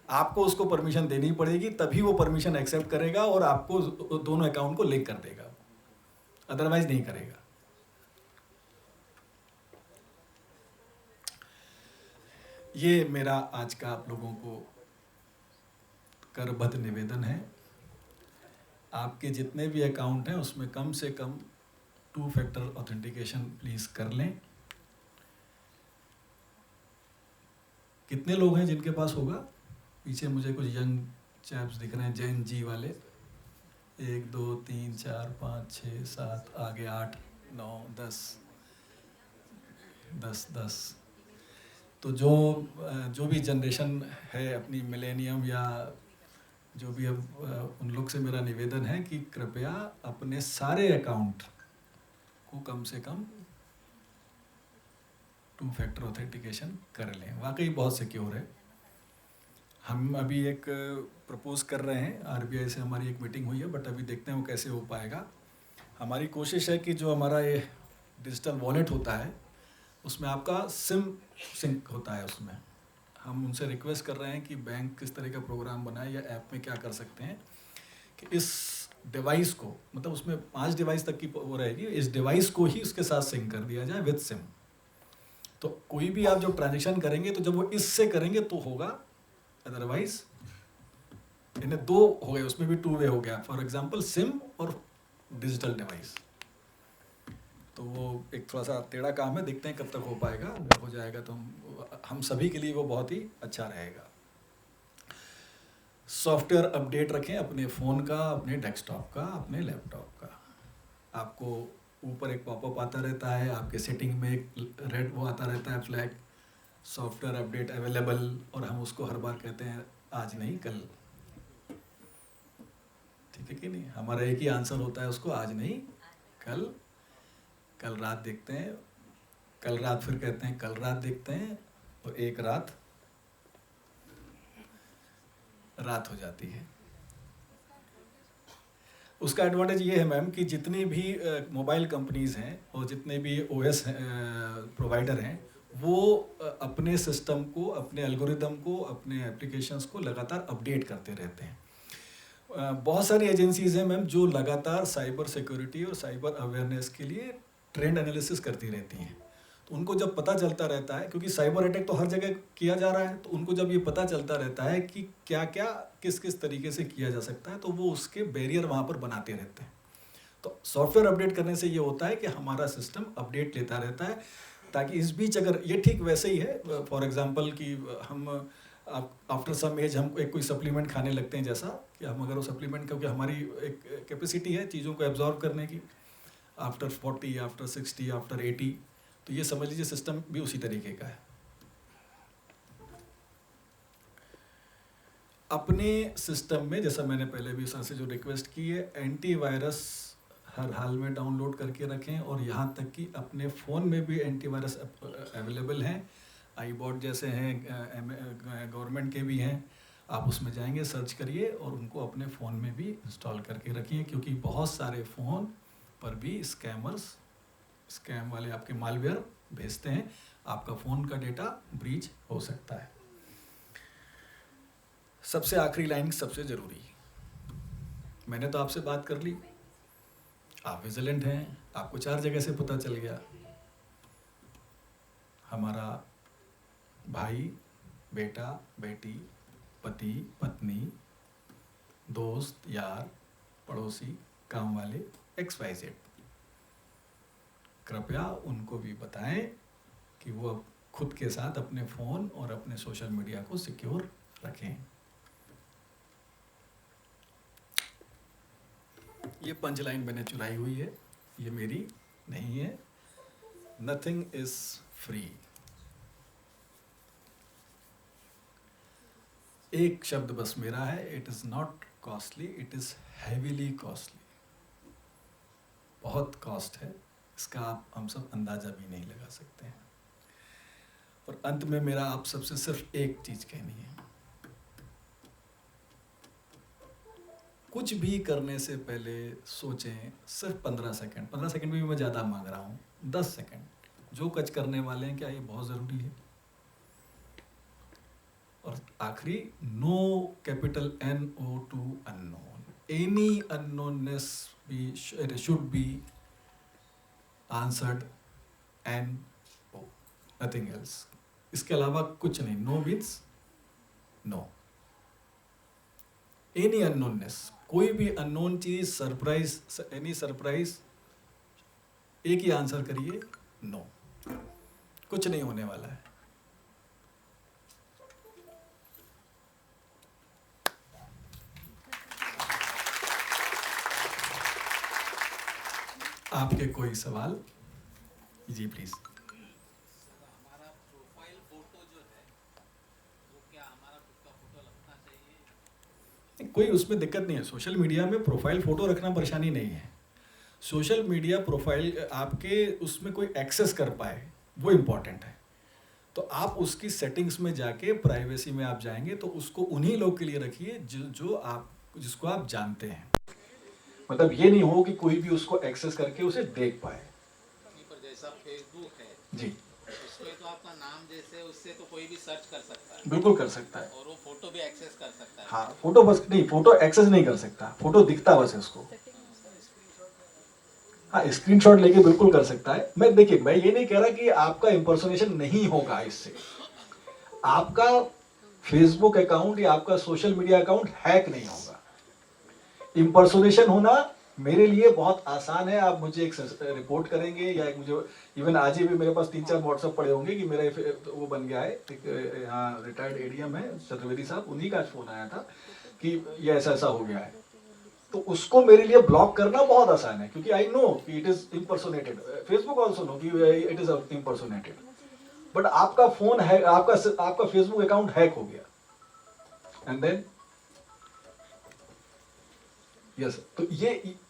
आपको उसको परमिशन देनी पड़ेगी, तभी वो परमिशन एक्सेप्ट करेगा और आपको दोनों अकाउंट को लिंक कर देगा, अदरवाइज नहीं करेगा। ये मेरा आज का आप लोगों को करबद्ध निवेदन है। आपके जितने भी अकाउंट हैं उसमें कम से कम 2 फैक्टर ऑथेंटिकेशन प्लीज़ कर लें। कितने लोग हैं जिनके पास होगा? पीछे मुझे कुछ यंग चैप्स दिख रहे हैं, जैन जी वाले। 1 2 3 4 5 6 7 आगे 8 9 10 10 10। तो जो भी जनरेशन है अपनी मिलेनियम या जो भी, अब उन लोग से मेरा निवेदन है कि कृपया अपने सारे अकाउंट को कम से कम 2 फैक्टर ऑथेंटिकेशन कर लें। वाकई बहुत सिक्योर है। हम अभी एक प्रपोज कर रहे हैं, आरबीआई से हमारी एक मीटिंग हुई है, बट अभी देखते हैं वो कैसे हो पाएगा। हमारी कोशिश है कि जो हमारा ये डिजिटल वॉलेट होता है उसमें आपका सिम सिंक होता है। उसमें हम उनसे रिक्वेस्ट कर रहे हैं कि बैंक किस तरह का प्रोग्राम बनाए या ऐप में क्या कर सकते हैं कि इस डिवाइस को, मतलब उसमें 5 डिवाइस तक की वो रहेगी, इस डिवाइस को ही उसके साथ सिंक कर दिया जाए विद सिम। तो कोई भी आप जब ट्रांजेक्शन करेंगे तो जब वो इससे करेंगे तो होगा, अदरवाइज इन्हें 2 हो गए, उसमें भी 2 वे हो गया। फॉर एग्जांपल सिम और डिजिटल डिवाइस। तो वो एक थोड़ा सा टेढ़ा काम है, देखते हैं कब तक हो पाएगा। जब हो जाएगा तो हम सभी के लिए वो बहुत ही अच्छा रहेगा। सॉफ्टवेयर अपडेट रखें अपने फ़ोन का, अपने डेस्कटॉप का, अपने लैपटॉप का। आपको ऊपर एक पॉपअप आता रहता है, आपके सेटिंग में एक रेड वो आता रहता है फ्लैग, सॉफ्टवेयर अपडेट अवेलेबल, और हम उसको हर बार कहते हैं आज नहीं कल। ठीक है कि नहीं? हमारा एक ही आंसर होता है उसको, आज नहीं कल। कल रात देखते हैं, कल रात फिर कहते हैं कल रात देखते हैं, और एक रात हो जाती है। उसका एडवांटेज ये है मैम कि जितनी भी मोबाइल कंपनीज़ हैं और जितने भी ओएस प्रोवाइडर हैं, वो अपने सिस्टम को, अपने एल्गोरिदम को, अपने एप्लीकेशंस को लगातार अपडेट करते रहते हैं। बहुत सारी एजेंसीज़ हैं मैम जो लगातार साइबर सिक्योरिटी और साइबर अवेयरनेस के लिए ट्रेंड एनालिसिस करती रहती हैं। तो उनको जब पता चलता रहता है, क्योंकि साइबर अटैक तो हर जगह किया जा रहा है, तो उनको जब ये पता चलता रहता है कि क्या क्या किस किस तरीके से किया जा सकता है, तो वो उसके बैरियर वहाँ पर बनाते रहते हैं। तो सॉफ्टवेयर अपडेट करने से ये होता है कि हमारा सिस्टम अपडेट लेता रहता है, ताकि इस बीच अगर ये ठीक वैसे ही है, फॉर एग्जांपल कि हम आफ्टर सम एज हम एक कोई सप्लीमेंट खाने लगते हैं, जैसा कि हम अगर वो सप्लीमेंट, क्योंकि हमारी एक कैपेसिटी है चीज़ों को एब्जॉर्व करने की, आफ्टर 40, आफ्टर 60, आफ्टर 80, तो ये समझ लीजिए सिस्टम भी उसी तरीके का है। अपने सिस्टम में, जैसा मैंने पहले भी सर से जो रिक्वेस्ट की है, एंटीवायरस हर हाल में डाउनलोड करके रखें, और यहाँ तक कि अपने फ़ोन में भी एंटीवायरस अवेलेबल हैं। आईबॉट जैसे हैं, गवर्नमेंट के भी हैं, आप उसमें जाएंगे, सर्च करिए और उनको अपने फ़ोन में भी इंस्टॉल करके रखिए, क्योंकि बहुत सारे फ़ोन पर भी स्कैम वाले आपके मालवेयर भेजते हैं, आपका फ़ोन का डेटा ब्रीच हो सकता है। सबसे आखिरी लाइन सबसे ज़रूरी, मैंने तो आपसे बात कर ली, आप विजिलेंट हैं, आपको 4 जगह से पता चल गया, हमारा भाई, बेटा, बेटी, पति, पत्नी, दोस्त, यार, पड़ोसी, काम वाले, XYZ, कृपया उनको भी बताएं कि वो अब खुद के साथ अपने फ़ोन और अपने सोशल मीडिया को सिक्योर रखें। ये पंच लाइन मैंने चुराई हुई है, ये मेरी नहीं है। Nothing is free. एक शब्द बस मेरा है, it is not costly, it is heavily costly. बहुत कॉस्ट है इसका, आप हम सब अंदाज़ा भी नहीं लगा सकते हैं। और अंत में मेरा आप सबसे सिर्फ एक चीज़ कहनी है, कुछ भी करने से पहले सोचें सिर्फ 15 सेकंड, 15 सेकंड भी मैं ज़्यादा मांग रहा हूँ, 10 सेकंड, जो कुछ करने वाले हैं क्या ये बहुत ज़रूरी है। और आखिरी, no capital NO to unknown, any unknownness should be answered and nothing else। इसके अलावा कुछ नहीं, नो मीन्स नो। एनी अननोननेस, कोई भी अननोन चीज, सरप्राइज, एनी सरप्राइज, एक ही आंसर करिए, नो। कुछ नहीं होने वाला है। आपके कोई सवाल? जी प्लीज। हमारा प्रोफाइल फोटो जो है वो क्या हमारा खुद का फोटो लगना चाहिए? कोई उसमें दिक्कत नहीं है। सोशल मीडिया में प्रोफाइल फ़ोटो रखना परेशानी नहीं है। सोशल मीडिया प्रोफाइल आपके उसमें कोई एक्सेस कर पाए वो इम्पॉर्टेंट है। तो आप उसकी सेटिंग्स में जाके प्राइवेसी में आप जाएंगे तो उसको उन्हीं लोग के लिए रखिए जिसको आप जानते हैं। मतलब ये नहीं हो कि कोई भी उसको एक्सेस करके उसे देख पाए। नहीं, पर जैसा फेसबुक है जी उसमें तो आपका नाम जैसे उससे तो कोई भी सर्च कर सकता है बिल्कुल कर सकता है। और वो फोटो भी एक्सेस कर सकता है। हाँ फोटो बस नहीं, फोटो एक्सेस नहीं कर सकता, फोटो दिखता बस है उसको। हाँ स्क्रीनशॉट लेके बिल्कुल कर सकता है। मैं देखिए मैं ये नहीं कह रहा कि आपका इंपर्सोनेशन नहीं होगा इससे। आपका फेसबुक अकाउंट या आपका सोशल मीडिया अकाउंट हैक नहीं होगा। इंपर्सोनेशन होना मेरे लिए बहुत आसान है। आप मुझे एक रिपोर्ट करेंगे या एक मुझे इवन आज ही भी मेरे पास 3-4 व्हाट्सएप पड़े होंगे कि मेरा वो बन गया है। एक यहाँ रिटायर्ड एडीएम है चतुर्वेदी साहब, उन्हीं का आज फोन आया था कि ये ऐसा ऐसा हो गया है। तो उसको मेरे लिए ब्लॉक करना बहुत आसान है क्योंकि आई नो कि it is impersonated. Facebook also know कि इट इज इम्पर्सोनेटेड। बट आपका फोन है, आपका फेसबुक अकाउंट हैक हो गया एंड देन यस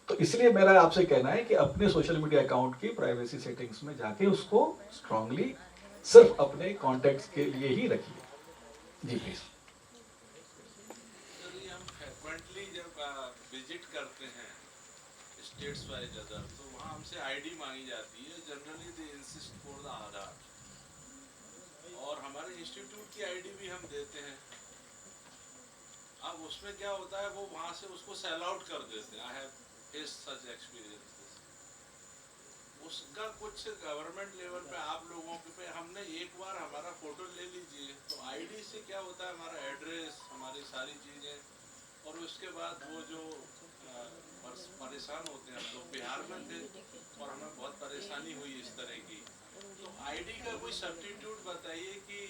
तो इसलिए मेरा आपसे कहना है कि अपने सोशल मीडिया अकाउंट की प्राइवेसी सेटिंग्स में जाके उसको स्ट्रांगली सिर्फ अपने कॉन्टेक्ट्स के लिए ही रखिए। जी प्लीज। हम फ्रिक्वेंटली जब विजिट करते हैं स्टेट्स वाइज अदर तो वहाँ हमसे आईडी मांगी जाती है। Generally they insist for the Aadhaar और हमारे इंस्टीट्यूट की आईडी भी हम देते हैं। अब उसमें क्या होता है वो वहाँ से उसको सेल आउट कर देते हैं। I have faced such experiences. उसका कुछ गवर्नमेंट लेवल पे आप लोगों के पे हमने एक बार हमारा फोटो ले लीजिए तो आईडी से क्या होता है हमारा एड्रेस हमारी सारी चीज़ें और उसके बाद वो जो परेशान होते हैं। हम लोग बिहार में थे और हमें बहुत परेशानी हुई इस तरह की। तो आईडी का कोई सब्स्टिट्यूट बताइए कि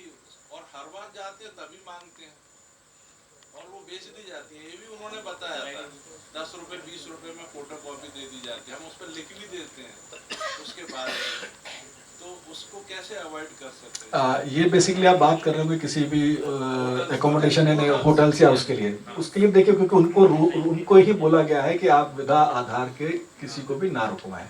और हर बार जाते हैं तभी मांगते हैं और वो बेच दी जाती है। ये भी उन्होंने बताया था 10 रुपए 20 रुपए में फोटो कॉपी दे दी जाती है। हम उस पर लिख भी देते हैं उसके बाद तो उसको कैसे अवॉइड कर सकते हैं? ये बेसिकली आप बात कर रहे हो किसी भी एकोमोडेशन है होटल्स या उसके लिए देखिए क्योंकि उनको ही बोला गया है कि आप विदा आधार के किसी को भी ना रुकवाएं।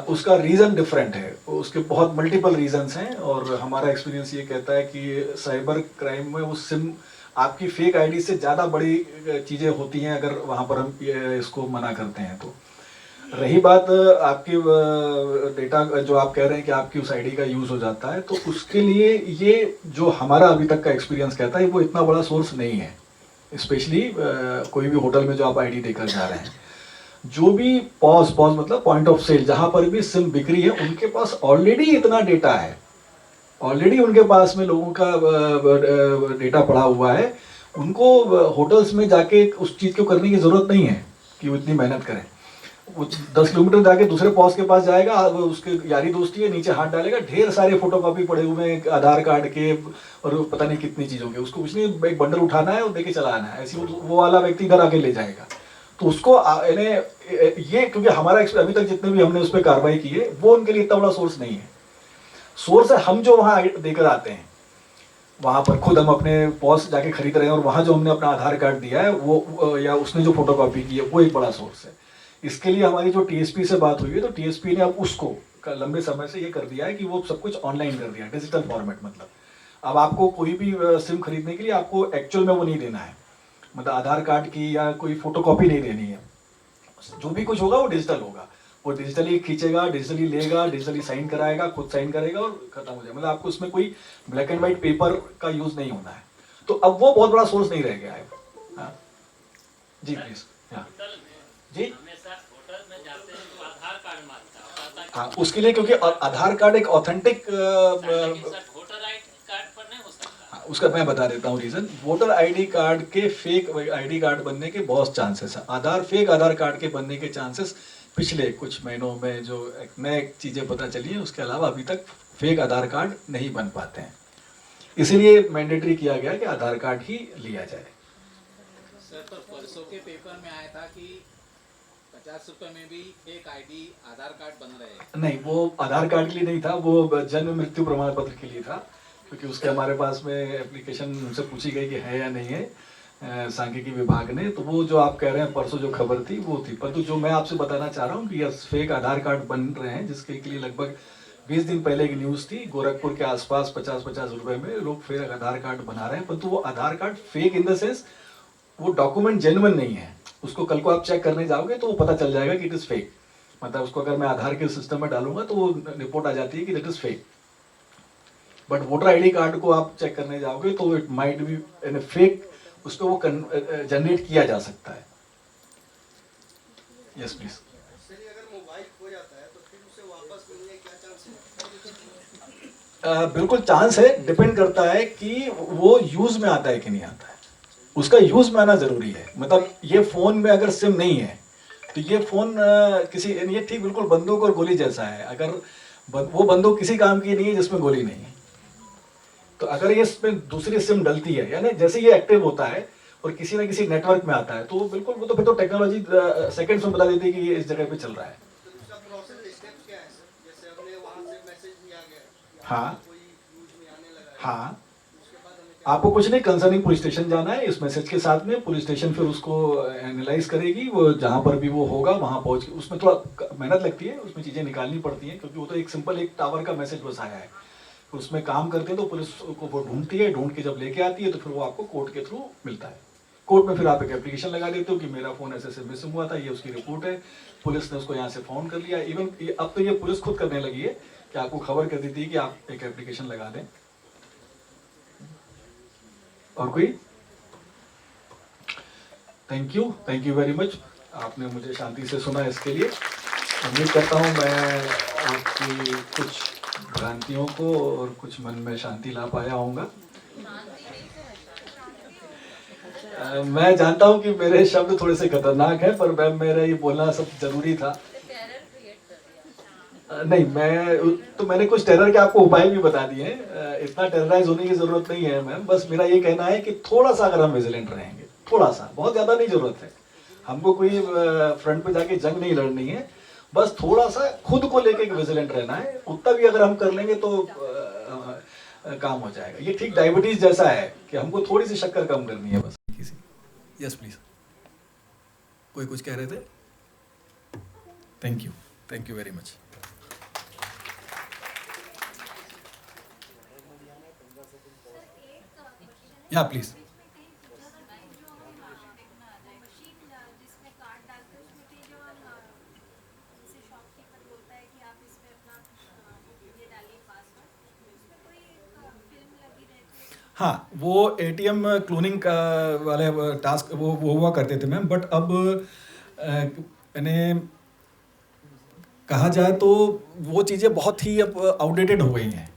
उसका रीज़न डिफरेंट है, उसके बहुत मल्टीपल रीजंस हैं और हमारा एक्सपीरियंस ये कहता है कि साइबर क्राइम में वो सिम आपकी फेक आईडी से ज़्यादा बड़ी चीज़ें होती हैं अगर वहाँ पर हम इसको मना करते हैं तो। रही बात आपकी डेटा जो आप कह रहे हैं कि आपकी उस आईडी का यूज़ हो जाता है तो उसके लिए ये जो हमारा अभी तक का एक्सपीरियंस कहता है वो इतना बड़ा सोर्स नहीं है। स्पेशली कोई भी होटल में जो आप आईडी देकर जा रहे हैं, जो भी पॉज मतलब पॉइंट ऑफ सेल जहाँ पर भी सिम बिक रही है उनके पास ऑलरेडी इतना डेटा है, ऑलरेडी उनके पास में लोगों का डेटा पड़ा हुआ है। उनको होटल्स में जाके उस चीज़ को करने की ज़रूरत नहीं है कि वो इतनी मेहनत करें। वो 10 किलोमीटर जाके दूसरे पॉज के पास जाएगा, वो उसके यारी दोस्ती है, नीचे हाथ डालेगा, ढेर सारे फोटोकॉपी पड़े हुए हैं आधार कार्ड के और पता नहीं कितनी चीज़ों के। उसको कुछ नहीं, एक बंडल उठाना है और देके चला आना है। ऐसे वो वाला व्यक्ति घर आके ले जाएगा। तो उसको ये क्योंकि हमारा अभी तक जितने भी हमने उस पर कार्रवाई की है वो उनके लिए इतना बड़ा सोर्स नहीं है। सोर्स है हम जो वहाँ देकर आते हैं, वहाँ पर खुद हम अपने पॉस जाके खरीद रहे हैं और वहाँ जो हमने अपना आधार कार्ड दिया है वो या उसने जो फोटोकॉपी की है वो एक बड़ा सोर्स है। इसके लिए हमारी जो टीएसपी से बात हुई है तो टीएसपी ने अब उसको लंबे समय से ये कर दिया है कि वो सब कुछ ऑनलाइन कर दिया है, डिजिटल फॉर्मेट। मतलब अब आपको कोई भी सिम खरीदने के लिए आपको एक्चुअल में वो नहीं देना है, मतलब आधार कार्ड की या कोई फोटोकॉपी नहीं देनी है। जो भी कुछ होगा वो डिजिटल होगा, वो डिजिटली खींचेगा, डिजिटली लेगा, डिजिटली साइन कराएगा, खुद साइन करेगा और खत्म हो जाएगा। मतलब आपको उसमें कोई ब्लैक एंड व्हाइट पेपर का यूज नहीं होना है। तो अब वो बहुत बड़ा सोर्स नहीं रह गया है। हाँ जी प्लीज। जी हाँ, उसके लिए क्योंकि आधार कार्ड एक ऑथेंटिक उसका मैं बता देता हूँ रीजन। वोटर आईडी कार्ड के फेक आईडी कार्ड बनने के बहुत चांसेस है। फेक आधार कार्ड के बनने के चांसेस पिछले कुछ महीनों में जो नए चीज़ें पता चली है उसके अलावा अभी तक फेक आधार कार्ड नहीं बन पाते हैं। इसीलिए मैंडेटरी किया गया कि आधार कार्ड ही लिया जाए। सर, तो परसों के पेपर में आया था कि ₹50 में भी एक आईडी आधार कार्ड बन रहे हैं। नहीं, वो आधार कार्ड के लिए नहीं था, वो जन्म मृत्यु प्रमाण पत्र के लिए था, क्योंकि उसके हमारे पास में एप्लीकेशन उनसे पूछी गई कि है या नहीं है सांख्यिकी विभाग ने। तो वो जो आप कह रहे हैं परसों जो खबर थी वो थी, परंतु जो मैं आपसे बताना चाह रहा हूँ कि यस फेक आधार कार्ड बन रहे हैं, जिसके लिए लगभग 20 दिन पहले की न्यूज़ थी। गोरखपुर के आसपास 50-50 रुपए में लोग फेक आधार कार्ड बना रहे हैं, परंतु वो Aadhaar card fake in the sense वो डॉक्यूमेंट जेन्युइन नहीं है। उसको कल को आप चेक करने जाओगे तो वो पता चल जाएगा कि इट इज़ फेक। मतलब उसको अगर मैं आधार के सिस्टम में डालूंगा तो वो रिपोर्ट आ जाती है कि it is fake. But voter ID card को आप चेक करने जाओगे तो it might be in fake, उस पर वो जनरेट किया जा सकता है। Yes please. बिल्कुल चांस है, डिपेंड करता है कि वो यूज में आता है कि नहीं आता है। उसका यूज में आना जरूरी है। मतलब ये फोन में अगर सिम नहीं है तो ये फोन किसी, ये ठीक बिल्कुल बंदूक और गोली जैसा है। अगर वो बंदूक किसी काम की नहीं है जिसमें गोली नहीं है, तो अगर ये इसमें दूसरी सिम डलती है, यानी जैसे ये एक्टिव होता है और किसी ना किसी नेटवर्क में आता है, तो बिल्कुल वो तो फिर तो टेक्नोलॉजी सेकंड्स में बता देती है कि ये इस जगह पे चल रहा है। हाँ हाँ, आपको कुछ नहीं, कंसर्निंग पुलिस स्टेशन जाना है इस मैसेज के साथ में। पुलिस स्टेशन फिर उसको एनालाइज करेगी, वो जहाँ पर भी वो होगा वहाँ पहुँच के। उसमें थोड़ा मेहनत लगती है, उसमें चीज़ें निकालनी पड़ती हैं, क्योंकि वो तो एक सिंपल एक टावर का मैसेज बस आया है। उसमें काम करते हैं तो पुलिस को वो ढूंढती है, ढूंढ के जब लेके आती है तो फिर वो आपको कोर्ट के थ्रू मिलता है। कोर्ट में फिर आप एक एप्लीकेशन लगा देते हो कि मेरा फ़ोन ऐसे मिसिंग हुआ था, ये उसकी रिपोर्ट है, पुलिस ने उसको यहाँ से फ़ोन कर लिया। इवन अब तो ये पुलिस खुद करने लगी है कि आपको खबर कर देती है कि आप एक एप्लीकेशन लगा दें। और कोई? Thank you very much. आपने मुझे शांति से सुना, इसके लिए उम्मीद करता हूँ मैं आपकी कुछ भ्रांतियों को और कुछ मन में शांति ला पाया होऊंगा। मैं जानता हूँ कि मेरे शब्द थोड़े से खतरनाक हैं, पर मेरा ये बोलना सब जरूरी था। नहीं, मैंने कुछ टेरर के आपको उपाय भी बता दिए हैं। इतना टेरराइज होने की जरूरत नहीं है मैम। बस मेरा ये कहना है कि थोड़ा सा अगर हम विजिलेंट रहेंगे, थोड़ा सा, बहुत ज्यादा नहीं जरूरत है, हमको कोई फ्रंट पे जाके जंग नहीं लड़नी है, बस थोड़ा सा खुद को लेके विजिलेंट रहना है। उतना भी अगर हम कर लेंगे तो काम हो जाएगा। ये ठीक डायबिटीज जैसा है कि हमको थोड़ी सी शक्कर कम करनी है बस। Yes please. कोई कुछ कह रहे थे? Thank you very much. या प्लीज। हाँ, वो एटीएम क्लोनिंग का वाले टास्क वो हुआ करते थे मैम, बट अब यानी कहा जाए तो वो चीज़ें बहुत ही अब आउटडेटेड हो गई हैं,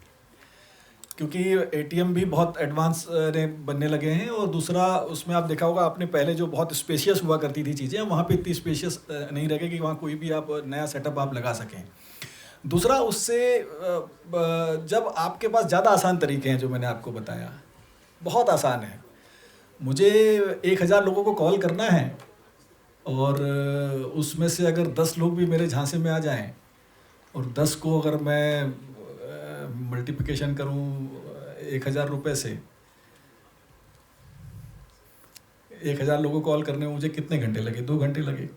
क्योंकि एटीएम भी बहुत एडवांस बनने लगे हैं। और दूसरा, उसमें आप देखा होगा आपने, पहले जो बहुत स्पेशियस हुआ करती थी चीज़ें, वहाँ पे इतनी स्पेशियस नहीं रह गई कि वहाँ कोई भी आप नया सेटअप आप लगा सकें। दूसरा, उससे जब आपके पास ज़्यादा आसान तरीके हैं, जो मैंने आपको बताया, बहुत आसान है। मुझे 1000 लोगों को कॉल करना है और उसमें से अगर 10 लोग भी मेरे झांसे में आ जाएं और 10 को अगर मैं मल्टीप्लिकेशन करूं 1000 रुपये से, 1000 लोगों को कॉल करने में मुझे कितने घंटे लगे? 2 घंटे लगे।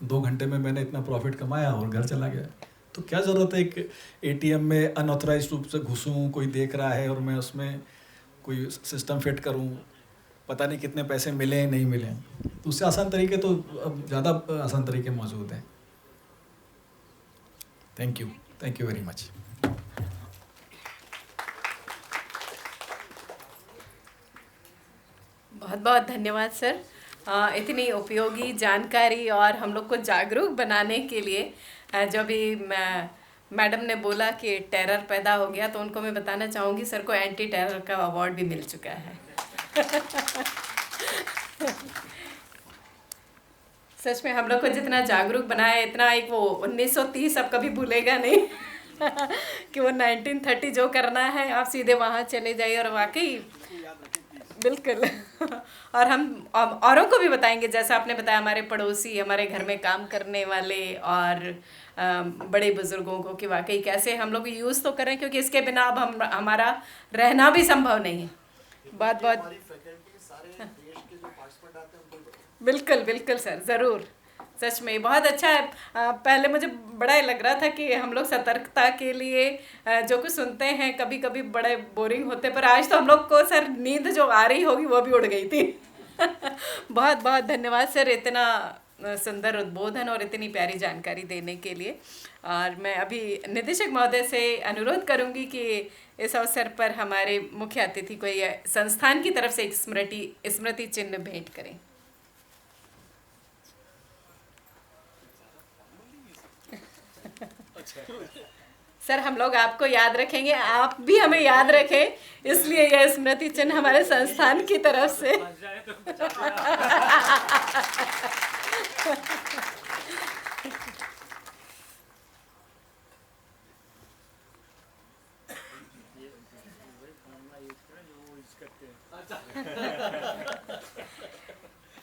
2 घंटे में मैंने इतना प्रॉफिट कमाया और घर चला गया। तो क्या ज़रूरत है एक एटीएम में अनऑथराइज्ड रूप से घुसूं, कोई देख रहा है और मैं उसमें कोई सिस्टम फिट करूं, पता नहीं कितने पैसे मिले नहीं मिले। तो उससे आसान तरीके तो अब ज़्यादा आसान तरीके मौजूद हैं। Thank you very much. बहुत बहुत धन्यवाद सर, इतनी उपयोगी जानकारी और हम लोग को जागरूक बनाने के लिए। जो भी मैडम ने बोला कि टेरर पैदा हो गया, तो उनको मैं बताना चाहूँगी सर को एंटी टेरर का अवार्ड भी मिल चुका है। सच में हम लोग को जितना जागरूक बनाया, इतना एक वो 1930 अब कभी भूलेगा नहीं। कि वो 1930 जो करना है आप सीधे वहाँ चले जाइए, और वाकई बिल्कुल। और हम औरों को भी बताएंगे, जैसा आपने बताया, हमारे पड़ोसी, हमारे घर में काम करने वाले और बड़े बुजुर्गों को, कि वाकई कैसे हम लोग यूज़ तो करें, क्योंकि इसके बिना अब हम हमारा रहना भी संभव नहीं है। बहुत बहुत बिल्कुल बिल्कुल सर, ज़रूर। सच में बहुत अच्छा है। पहले मुझे बड़ा ही लग रहा था कि हम लोग सतर्कता के लिए जो कुछ सुनते हैं कभी कभी बड़े बोरिंग होते, पर आज तो हम लोग को सर नींद जो आ रही होगी वो भी उड़ गई थी। बहुत बहुत धन्यवाद सर, इतना सुंदर उद्बोधन और इतनी प्यारी जानकारी देने के लिए। और मैं अभी निदेशक महोदय से अनुरोध करूंगी कि इस अवसर पर हमारे मुख्य अतिथि को ये संस्थान की तरफ से एक स्मृति चिन्ह भेंट करें। सर हम लोग आपको याद रखेंगे, आप भी हमें याद रखें, इसलिए यह स्मृति चिन्ह हमारे संस्थान की तरफ से।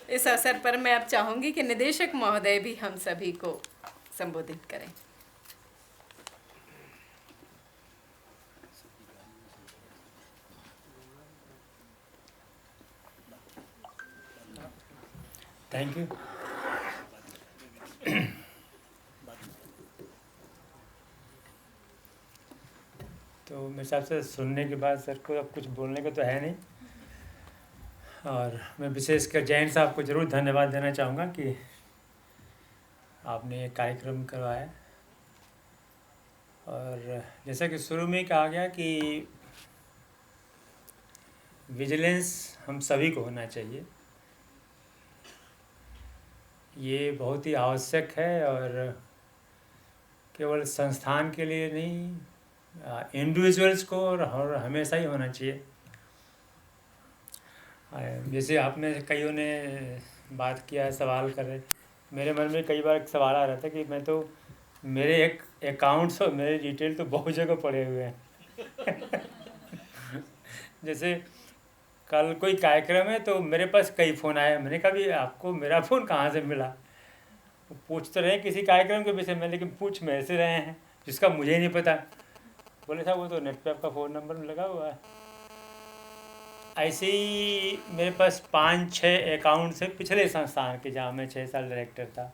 इस अवसर पर मैं अब चाहूंगी कि निदेशक महोदय भी हम सभी को संबोधित करें। Thank you. तो मेरे हिसाब से सुनने के बाद सर को अब कुछ बोलने को तो है नहीं, और मैं विशेषकर जैन साहब को ज़रूर धन्यवाद देना चाहूँगा कि आपने ये कार्यक्रम करवाया। और जैसा कि शुरू में कहा गया कि विजिलेंस हम सभी को होना चाहिए, ये बहुत ही आवश्यक है, और केवल संस्थान के लिए नहीं, इंडिविजुअल्स को और हमेशा ही होना चाहिए। जैसे आपने कईयों ने बात किया, सवाल करे, मेरे मन में कई बार एक सवाल आ रहा था कि मैं तो, मेरे एक अकाउंट्स और मेरे डिटेल तो बहुत जगह पड़े हुए हैं। जैसे कल कोई कार्यक्रम है तो मेरे पास कई फ़ोन आए, मैंने कहा भी आपको मेरा फ़ोन कहाँ से मिला? वो पूछ तो रहे किसी कार्यक्रम के विषय में, लेकिन पूछ में ऐसे रहे हैं जिसका मुझे नहीं पता। बोले साहब वो तो नेट पे आपका फ़ोन नंबर लगा हुआ है। ऐसे ही मेरे पास 5-6 अकाउंट से पिछले संस्थान के, जहाँ मैं 6 साल डायरेक्टर था,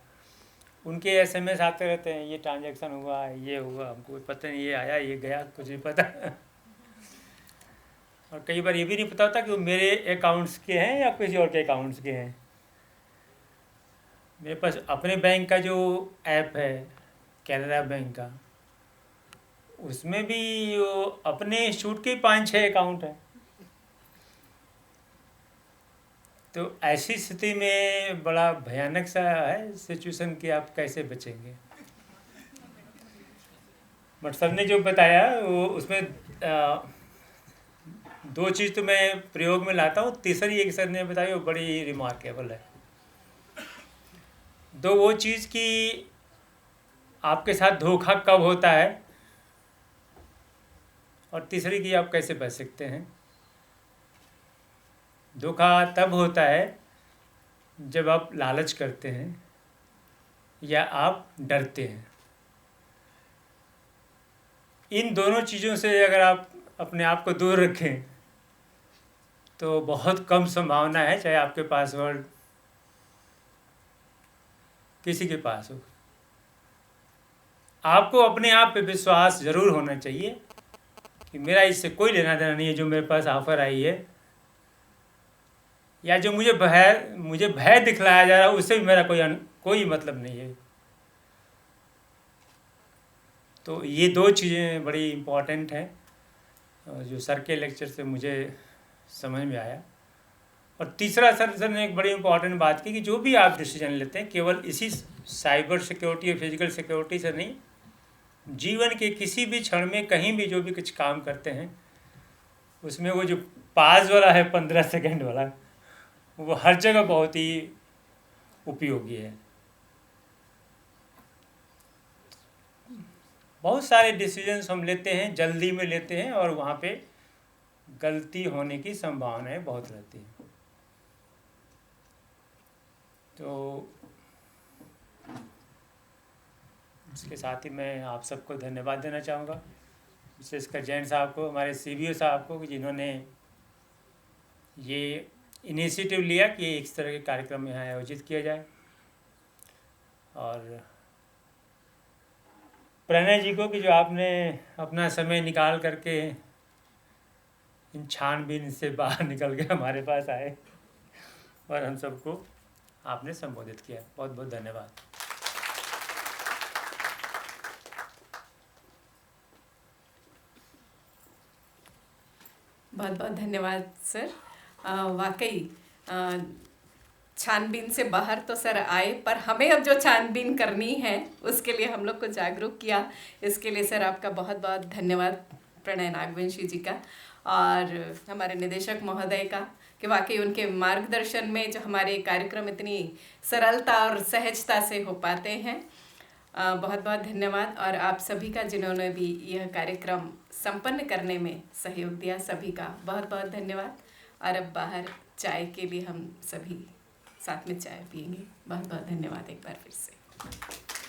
उनके SMS आते रहते हैं, ये ट्रांजैक्शन हुआ, ये हुआ, हमको पता नहीं, ये आया, ये गया, कुछ नहीं पता। और कई बार ये भी नहीं पता होता कि वो मेरे अकाउंट्स के हैं या किसी और के अकाउंट्स के हैं। मेरे पास अपने बैंक का जो ऐप है, कैनरा बैंक का, उसमें भी वो अपने इंस्टीट्यूट के 5-6 अकाउंट हैं। तो ऐसी स्थिति में बड़ा भयानक सा है सिचुएशन कि आप कैसे बचेंगे। बट सर ने जो बताया वो, उसमें 2 चीज़ तो मैं प्रयोग में लाता हूँ, तीसरी एक सर ने बताई वो बड़ी रिमार्केबल है। 2 वो चीज़ कि आपके साथ धोखा कब होता है, और तीसरी कि आप कैसे बच सकते हैं। धोखा तब होता है जब आप लालच करते हैं या आप डरते हैं। इन दोनों चीज़ों से अगर आप अपने आप को दूर रखें तो बहुत कम संभावना है, चाहे आपके पासवर्ड किसी के पास हो। आपको अपने आप पे विश्वास ज़रूर होना चाहिए कि मेरा इससे कोई लेना देना नहीं है, जो मेरे पास ऑफ़र आई है या जो मुझे भय दिखलाया जा रहा है, उससे भी मेरा कोई मतलब नहीं है। तो ये 2 चीज़ें बड़ी इम्पॉर्टेंट हैं जो सर के लेक्चर से मुझे समझ में आया। और तीसरा सर ने एक बड़ी इम्पॉर्टेंट बात की कि जो भी आप डिसीजन लेते हैं केवल इसी साइबर सिक्योरिटी या फिजिकल सिक्योरिटी से नहीं, जीवन के किसी भी क्षण में कहीं भी जो भी कुछ काम करते हैं उसमें वो जो पाज वाला है 15 सेकंड वाला, वो हर जगह बहुत ही उपयोगी है। बहुत सारे डिसीजंस हम लेते हैं, जल्दी में लेते हैं और वहाँ पे गलती होने की संभावनाएं बहुत रहती हैं। तो इसके साथ ही मैं आप सबको धन्यवाद देना चाहूँगा, विशेषकर जैन साहब को, हमारे CBO साहब को, जिन्होंने ये इनिशिएटिव लिया कि इस तरह के कार्यक्रम यहाँ आयोजित किया जाए, और प्रणय जी को कि जो आपने अपना समय निकाल करके इन छानबीन से बाहर निकल के हमारे पास आए और हम सबको आपने संबोधित किया। बहुत बहुत धन्यवाद। बहुत बहुत धन्यवाद सर। वाकई छानबीन से बाहर तो सर आए, पर हमें अब जो छानबीन करनी है उसके लिए हम लोग को जागरूक किया। इसके लिए सर आपका बहुत बहुत धन्यवाद प्रणय नागवंशी जी का, और हमारे निदेशक महोदय का, कि वाकई उनके मार्गदर्शन में जो हमारे कार्यक्रम इतनी सरलता और सहजता से हो पाते हैं। बहुत बहुत धन्यवाद। और आप सभी का जिन्होंने भी यह कार्यक्रम संपन्न करने में सहयोग दिया, सभी का बहुत बहुत धन्यवाद। और अब बाहर चाय के लिए हम सभी साथ में चाय पिएंगे। बहुत बहुत धन्यवाद एक बार फिर से।